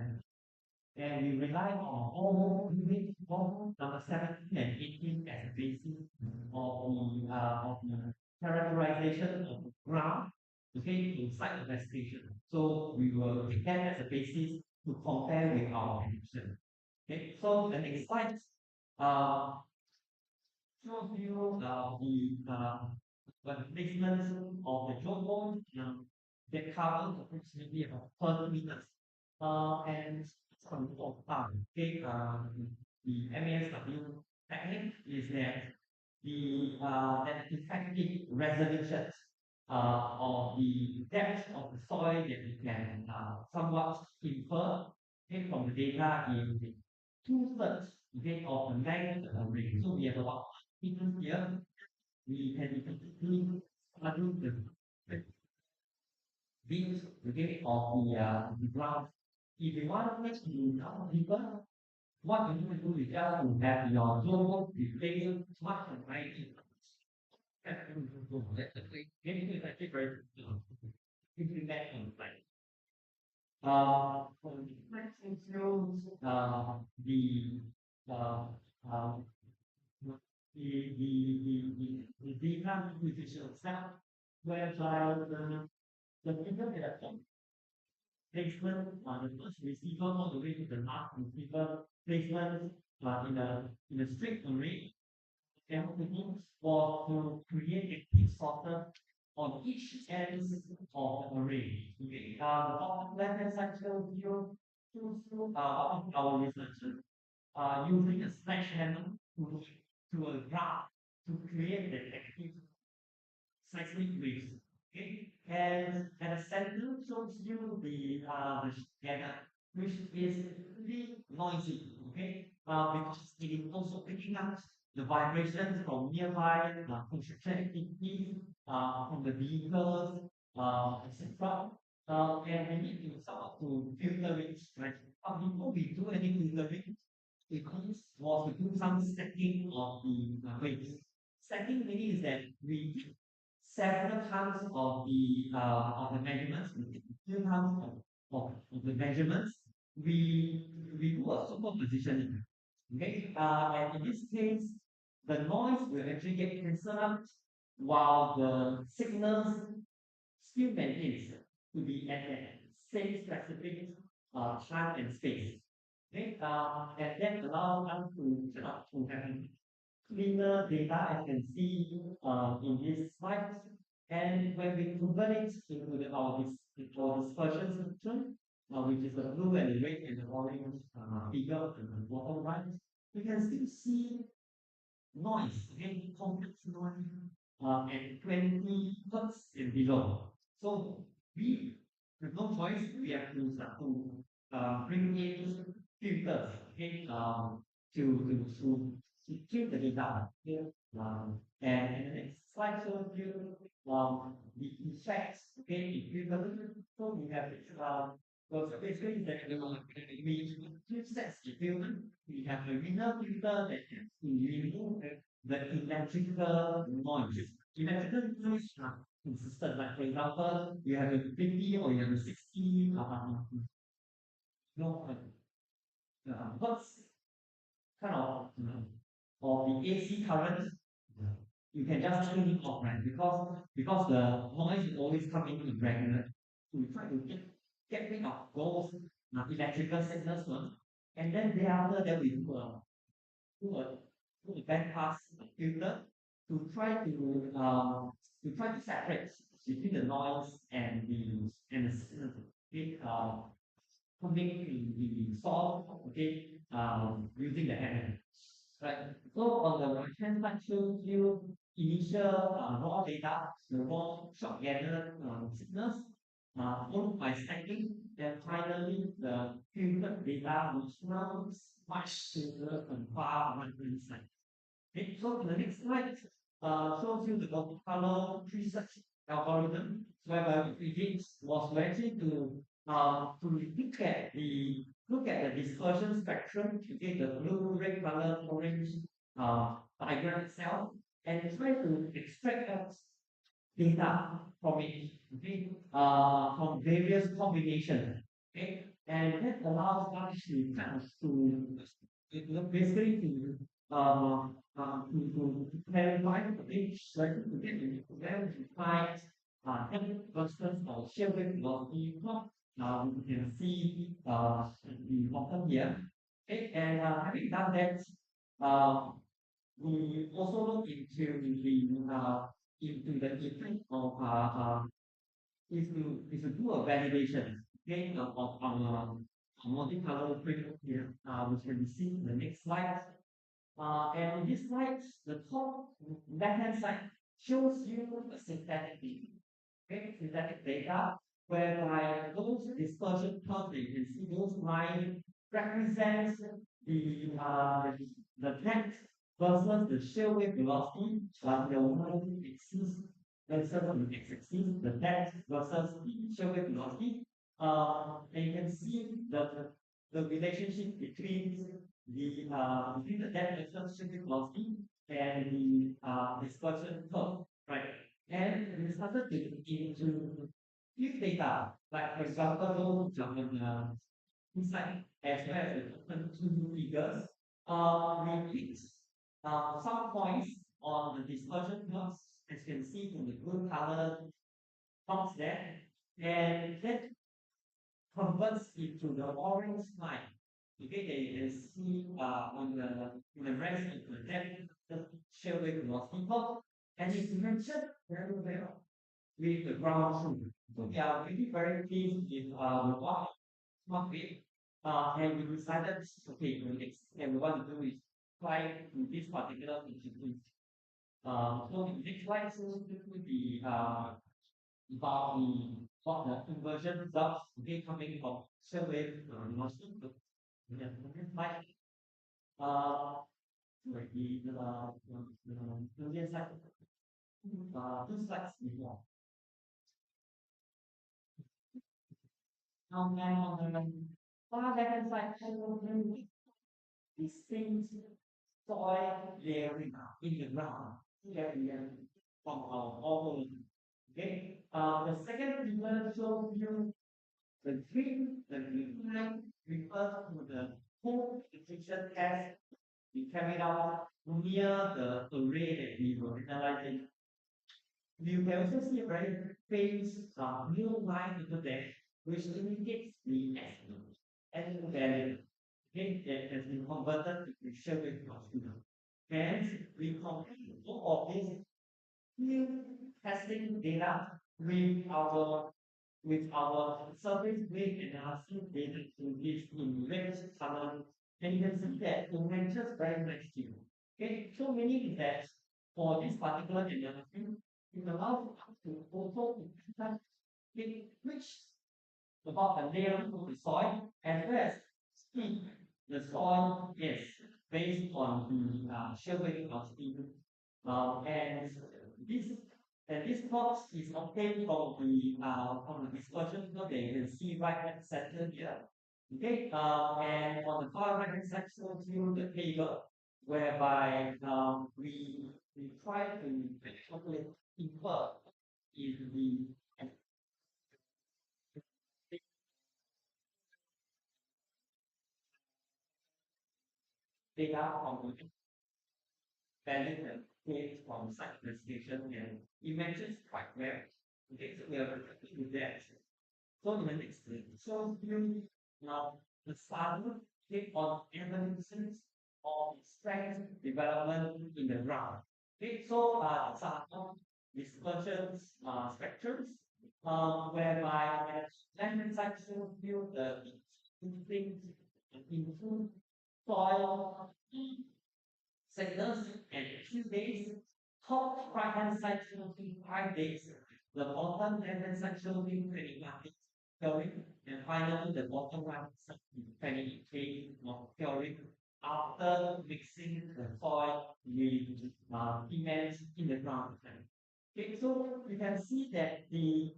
and we rely on all unit form number 17 and 18 as a basis of the characterization of the ground, okay, inside the investigation. So we will take that as a basis to compare with our prediction. Okay, so the next slide uh, shows you the placement of the drone bone that covers approximately about 30 meters. And from okay, the MASW technique is that that effective resolution of the depth of the soil that we can somewhat infer, okay, from the data is two-thirds, okay, of the length of the ring. So we have about meters here. We can effectively study the views, okay, of the ground. If you want to know deeper, what you need to do is just to have your global display smart and right. Maybe it's actually very internet on like from different shows the uh, uh, the data acquisition itself. whereby the figure at the placement, the first receiver all the way to the last receiver placement in a straight array everything was to create a sorter on each ends of the array. Okay. The bottom left-hand side shows you our researchers using a sledgehammer to a graph to create the active seismic waves. Okay, and at the center shows you the scanner, which is really noisy. Okay, because it is also picking up the vibrations from nearby construction activities, from the vehicles, etc. And we need to start to filter it, right? But before we do any filtering, it was to do some stacking of the waves. Stacking meaning is that we several times of the measurements, few times of the measurements, we do a superposition. Okay, and in this case, the noise will actually get cancelled out while the signals still maintains to be at the same specific time and space. Okay, and that allows us to have cleaner data as you can see in this slide. And when we convert it into our dispersion system, which is the blue and the red and the orange figure in the bottom right, we can still see noise, again, complex noise at 20 hertz and below. So we have no choice, we have to start to bring in filters, okay, to treat the data. Okay? And the next slide shows you the effects, okay, in filtering. So we have well, so basically that we two sets of filter. We have a inner filter that can remove the electrical noise. Electrical noise are consistent. Like for example, you have a 50 or you have a 60 no, hertz kind of the AC current, you can just turn it off, right? Because the noise is always coming in regular. So we try to get rid of those electrical signals first, and then thereafter then we do a do a bandpass filter to try to separate between the noise and the signal. Okay, something we solve, okay, using the hand. Right. So on the right hand side shows you initial raw data, the raw short gathered signals, followed by stacking, then finally the filtered data which now much simpler and far right hand side. Okay, so the next slide shows you the multi-color tree search algorithm, whereby we did was to actually to look at the dispersion spectrum, okay, the blue, red color, orange diagram itself, and try to extract out data from it, okay, from various combinations, okay, and that allows us to kind of basically to clarify the page, like to get the well defined versus shear wave velocity plot. We can see the bottom here. Okay, and having done that, we also look into the effect of is to do a validation, okay, of our multi-color print here, which can be seen in the next slide. And in this slide, the top left-hand side shows you a synthetic data, okay, synthetic data, whereby those dispersion curves that you can see, those lines represents the depth versus the shear wave velocity, like the y-axis versus the x-axis, the depth versus the shear wave velocity. And you can see the relationship between the depth versus shear wave velocity and the dispersion curve, right? And we started to look into few data, like for example, inside as well as the open two figures, we picked some points on the dispersion curves, as you can see in the blue color comes there, and that converts into the orange line. Okay, they can see on the rest of the depth the shell wave velocity curve, and it's mentioned very well with the ground truth. So we are really very pleased with what smart wave. And we decided, okay, and we want to do is try to this particular institute. So the next slide will be about the what the conversion results they coming from survey velocity to the next slide. Like the next slide. Two slides before. On far left side, distinct soil layering in the ground area from our own. Okay. The second figure shows you the green line refers to the full detection test we carried out near the array that we were analyzing. You can also see a very faint blue line over there, which indicates the estimate value. Okay, that has been converted to picture with hospital. Hence, we compare all of these new testing data with our surface wave analysis data to this in red color, and you can see that it matches very nicely. Okay, so meaning that for this particular analysis, it allows us to also it which about the layer of the soil as well as see the soil is based on the shear wave velocity. And this this box is obtained from the dispersion so they can see right hand center here. Okay, and on the far right hand side shows you the table whereby we try to calculate infer in the data from the value and came from such investigation and it mentions quite well. Okay, so we are happy with that. So in the next slide, so you now the sample take on evidences of strength development in the ground. Okay, so sample dispersions spectrums whereby left hand side shows you the things into soil signals and 2 days. Top right hand side showing 5 days. The bottom left hand side showing 21 days theory. And finally the bottom right side 28 days of theory after mixing the soil with cements in the ground. Okay, so you can see that the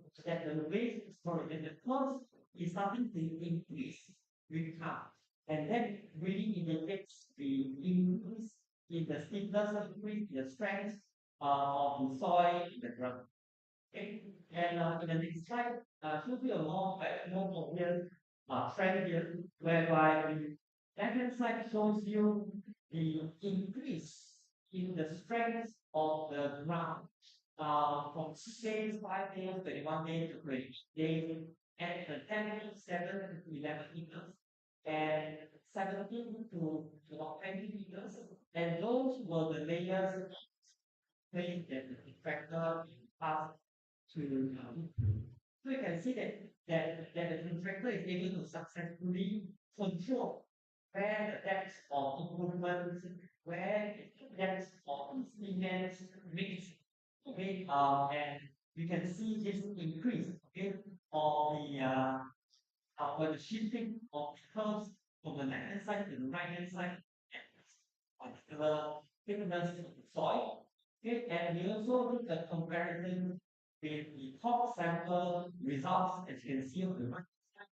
waste sorry that the cost is starting to increase with time. And that really indicates the increase in the stiffness, increase in the strength of the soil in the ground. Okay, and in the next slide, shows you a more obvious trend here, whereby the left-hand side shows you the increase in the strength of the ground from 6 days, 5 days, 21 days to 20 days, and the 10, 7 to 11 meters, and 17 to about 20 meters, and those were the layers place that the contractor passed to so you can see that the contractor is able to successfully control where the depth of improvement, where the depth of cement mix, okay, and you can see this increase, okay, of when the shifting of curves from the left hand side to the right hand side at particular thickness of the soil. Okay, and we also look at comparison with the top sample results as you can see on the right side.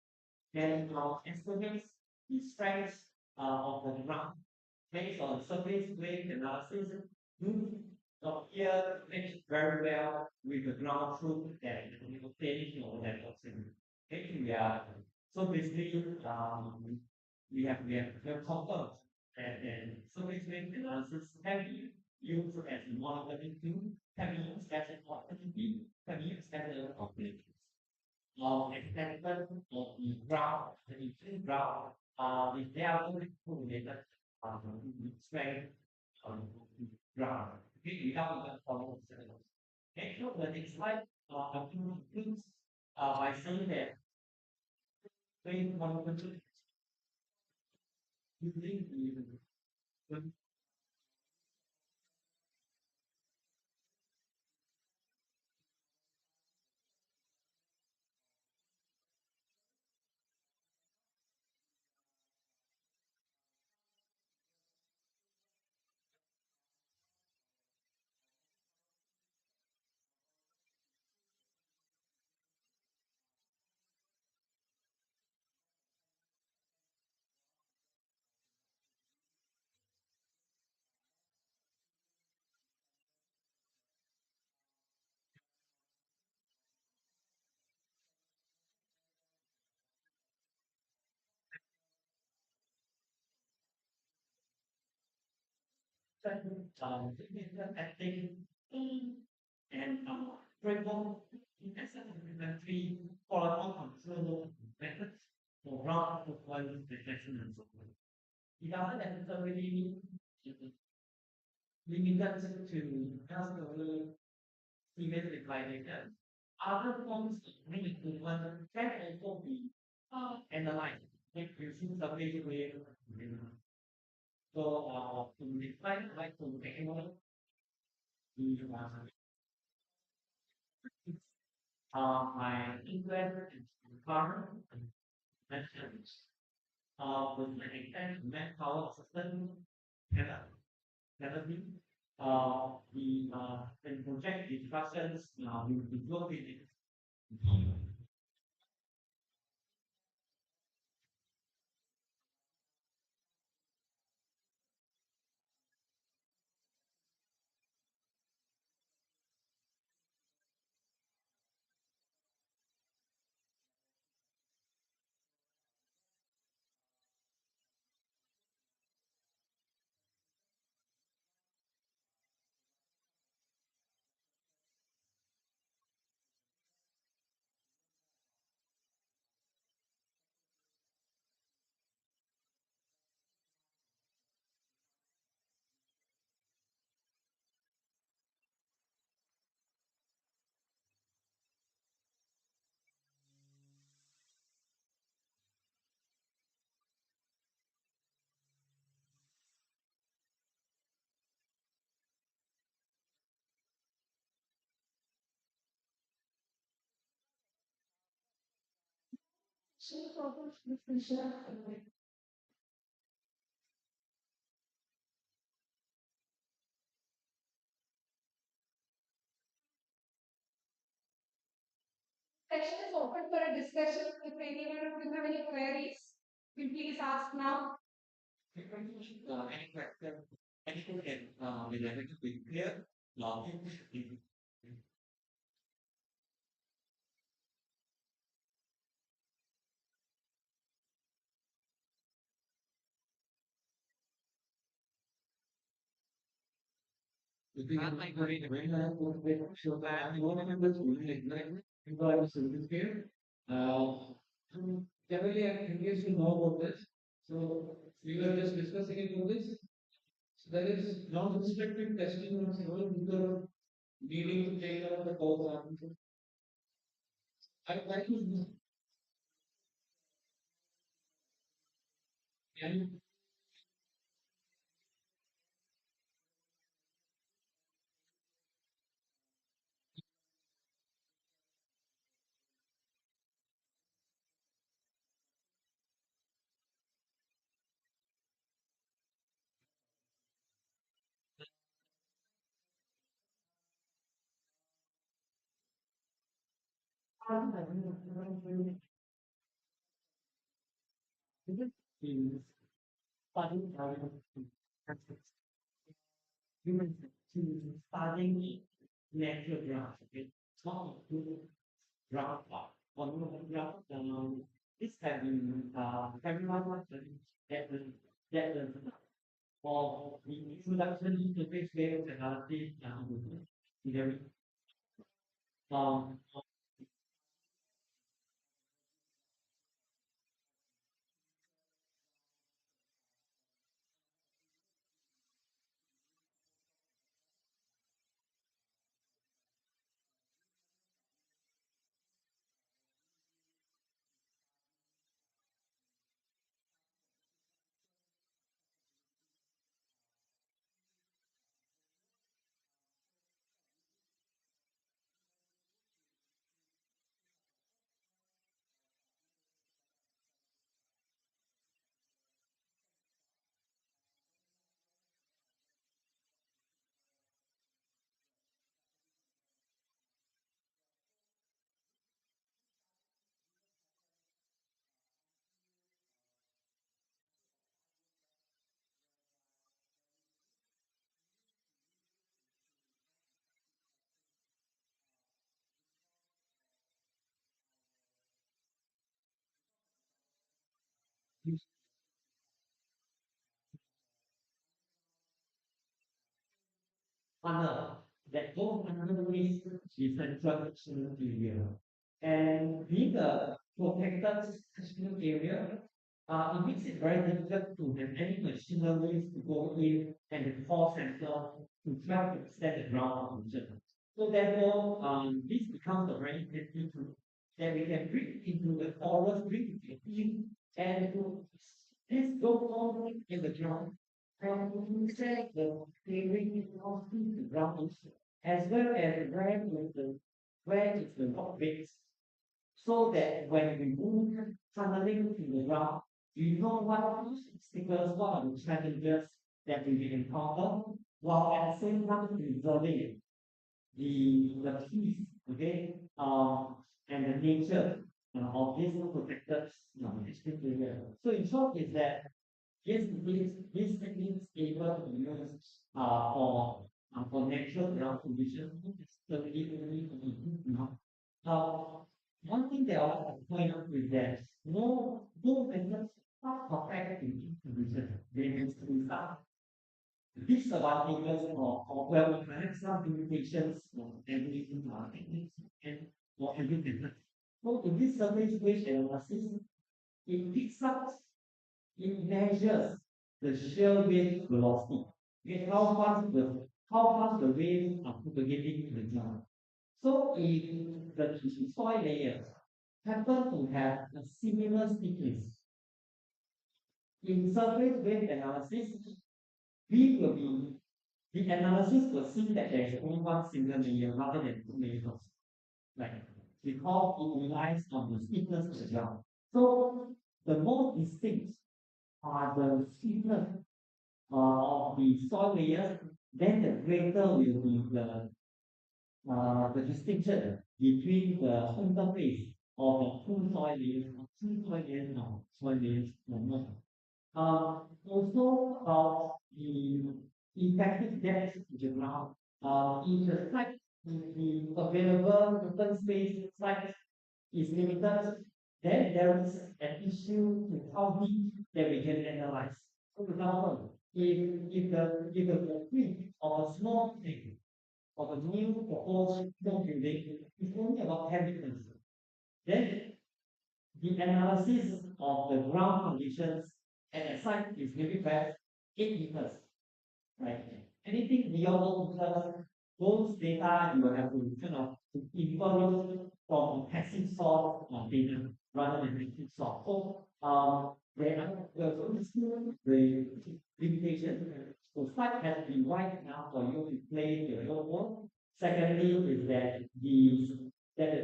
Then our estimates the strength of the ground based on surface wave analysis. So here match very well with the ground truth that we obtained from that observation. Okay, so basically we have confirmed that surface wave analysis can be used as a monitoring tool Tkmce as a community, Tkmce as a community. Example of the ground, the different ground, they are very correlated strength ground. Okay, we have to follow the syllabus. Okay, so the next slide, concludes by saying that when one using the acting and framework in three formal control methods for ground performance detection and so forth. It doesn't necessarily limited to just the image recognition. Other forms of image movement can also be analyzed if using the basic way. So to define like to technology, my interest in farm mentions with the intent to manpower system and therapy. We can project discussions with visual physics. Session is open for a discussion. If anyone will have any queries, you please ask now. Any question, anything that related to be clear, looking at my very very so that one of members will like people have service here. Generally, I guess you know about this. So we were just discussing about this. So there is non-restricted testing of several people needing to take out the course answer. I try to and in studying humans to studying natural graphs. Okay, it's not a good graph on the graph. This have been everyone that the for the introduction to base based analysis There, um, under that goes under this central catchment area. And being a protected catchment area, it makes it very difficult to have any machineries to go in and the core center to try to extend the ground function. So therefore, this becomes a very handy tool that we can bring into the forest, bring it in, and to this go on in the ground from inside the clearing of the ground as well as where is the rock base so that when we move tunneling to the ground, you know what are those obstacles, what are the challenges that we will encounter, while at the same time preserving the peace, okay, and the nature of this protected district area. So in short is that yes, this techniques able to use for natural ground conditions, certainly only to improve now. One thing that I want to point out is that no methods are perfect in conditions. They need to be some disadvantages or well perhaps some limitations of every techniques and for every method. So in this surface wave analysis, it picks up it measures the shear wave velocity. Okay, how fast the waves are propagating in the ground. So if the soil layers happen to have a similar thickness, in surface wave analysis, we will be the analysis will see that there is only one single layer rather than two layers. Right? Because it relies on the thickness of the ground. So the more distinct are the thickness of the soil layers, then the greater will be the distinction between the interface of the two soil layers, or two soil layers now, soil layers or not. Also about the effective depth of the ground. In the site, if the available open space site is limited, then there is an issue with how deep that we can analyze. For example, if the width of a small thing of a new proposed small building is only about 10 meters, then the analysis of the ground conditions at a site is maybe perhaps 8 meters, right? Anything beyond those data you will have to kind of infer it from passive source data rather than active source. So there are the limitation. So site has to be wide enough for you to play the real world. Secondly, is that the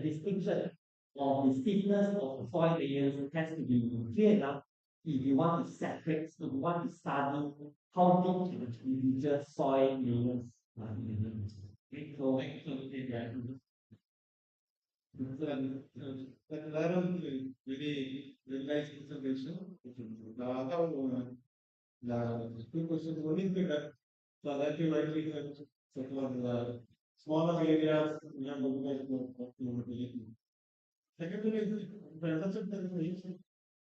distinction of the stiffness of the soil layers has to be clear enough if you want to separate, so you want to study how deep the individual soil layers are in the land. Okay, so that level very nice observation. The two questions. One is that that you rightly said, so for the smaller areas, we are looking at more mobility. Second thing is the infrastructure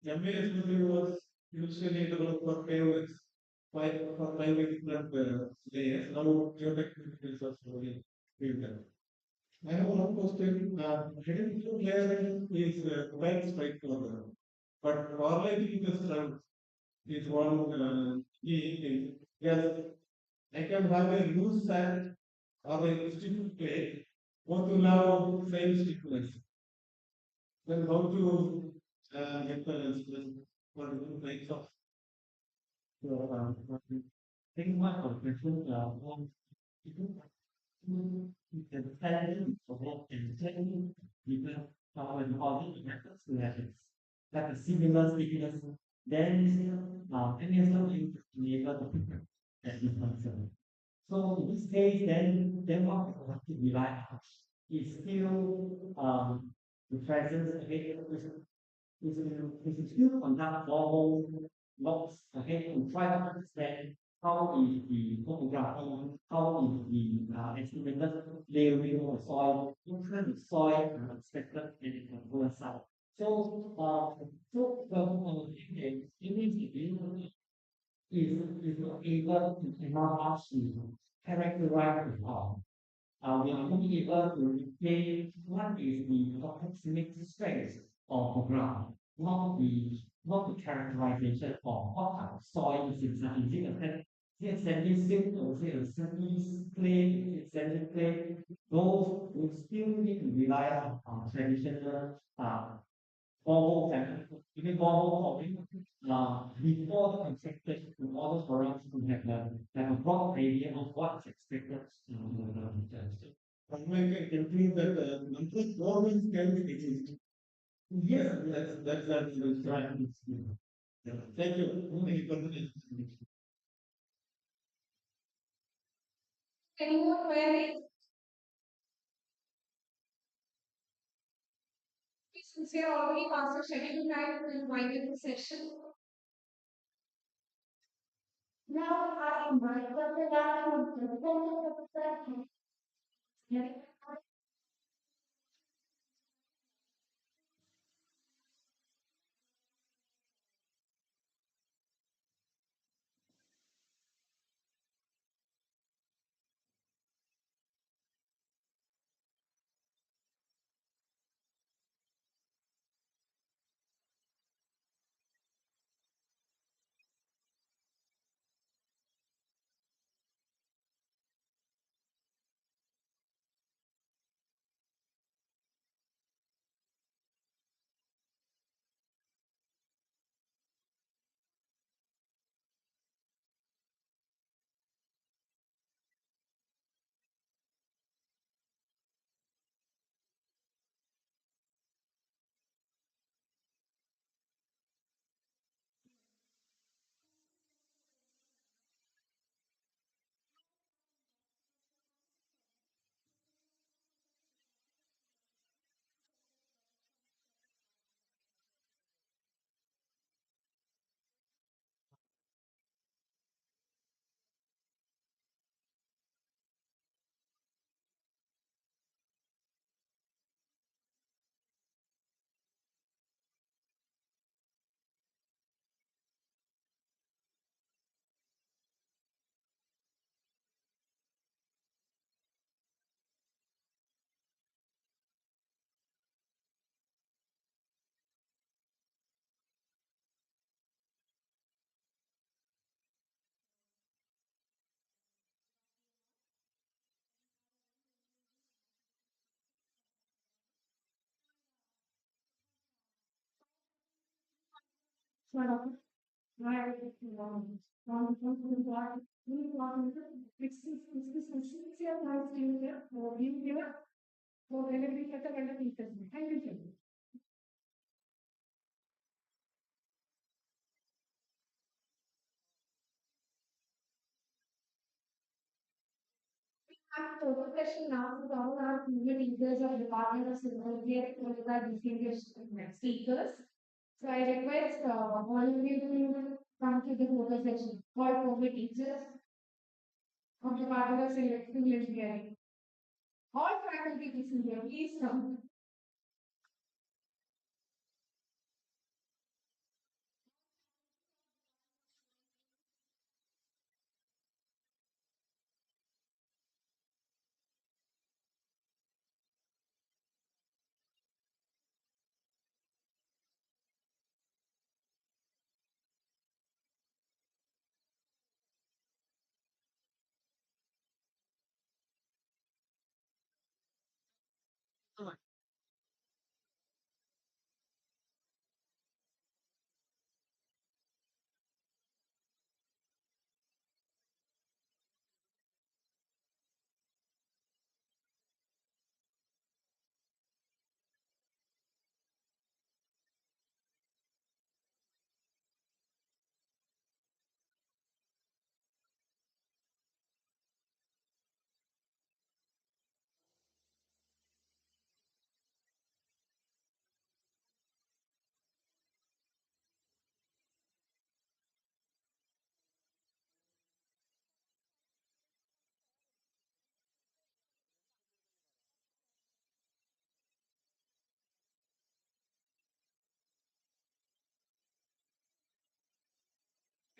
that MASW was usually developed for pavers, five different layers. Now geotechnical is also I have one question. Hidden layer is quite straightforward, but correlating the strength is one key thing. Yes, I can have a loose set or a stiff plate, both will have same stiffness. Then how to get the what makes of think one of the question one the talent of what and technique people when calling methods to have it like a similar stickiness, then any of you be able to pick up that is concerned. So in this case, then what we have to rely on is still the presence of it is still conduct formal logs, okay, to try to understand how is the topography, how is the estimated layering of soil, what kind of soil expected in the particular site. So, image is not able to cannot actually characterize the form. We are only able to retain what is the approximate strength of the ground, not the characterization of what type of soil is inside. Is it a sandy silt or is it a sandy clay? Is it sandy clay? Those we still need to rely on traditional formal method, even formal farming, before the construction in order for us to have a broad idea of what is expected in the returns. I can conclude that numbers always can exist. Yes, That's right. yeah. Thank you. Thank you for the explanation. Any more queries? Since we are already past the scheduled time, we'll wind up the session. Now I invite Dr. Rao to the center of the session. So, I sincere thanks to you here for being here, for delivering such a wonderful session. Thank you, sir. So the question now is all our senior teachers of Department of Civil Engineering, followed by distinguished speakers. So I request all of you to come to the focus session. All former teachers of Department of Civil Engineering. All faculty here, please come.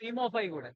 Team of అయ్యి కూడా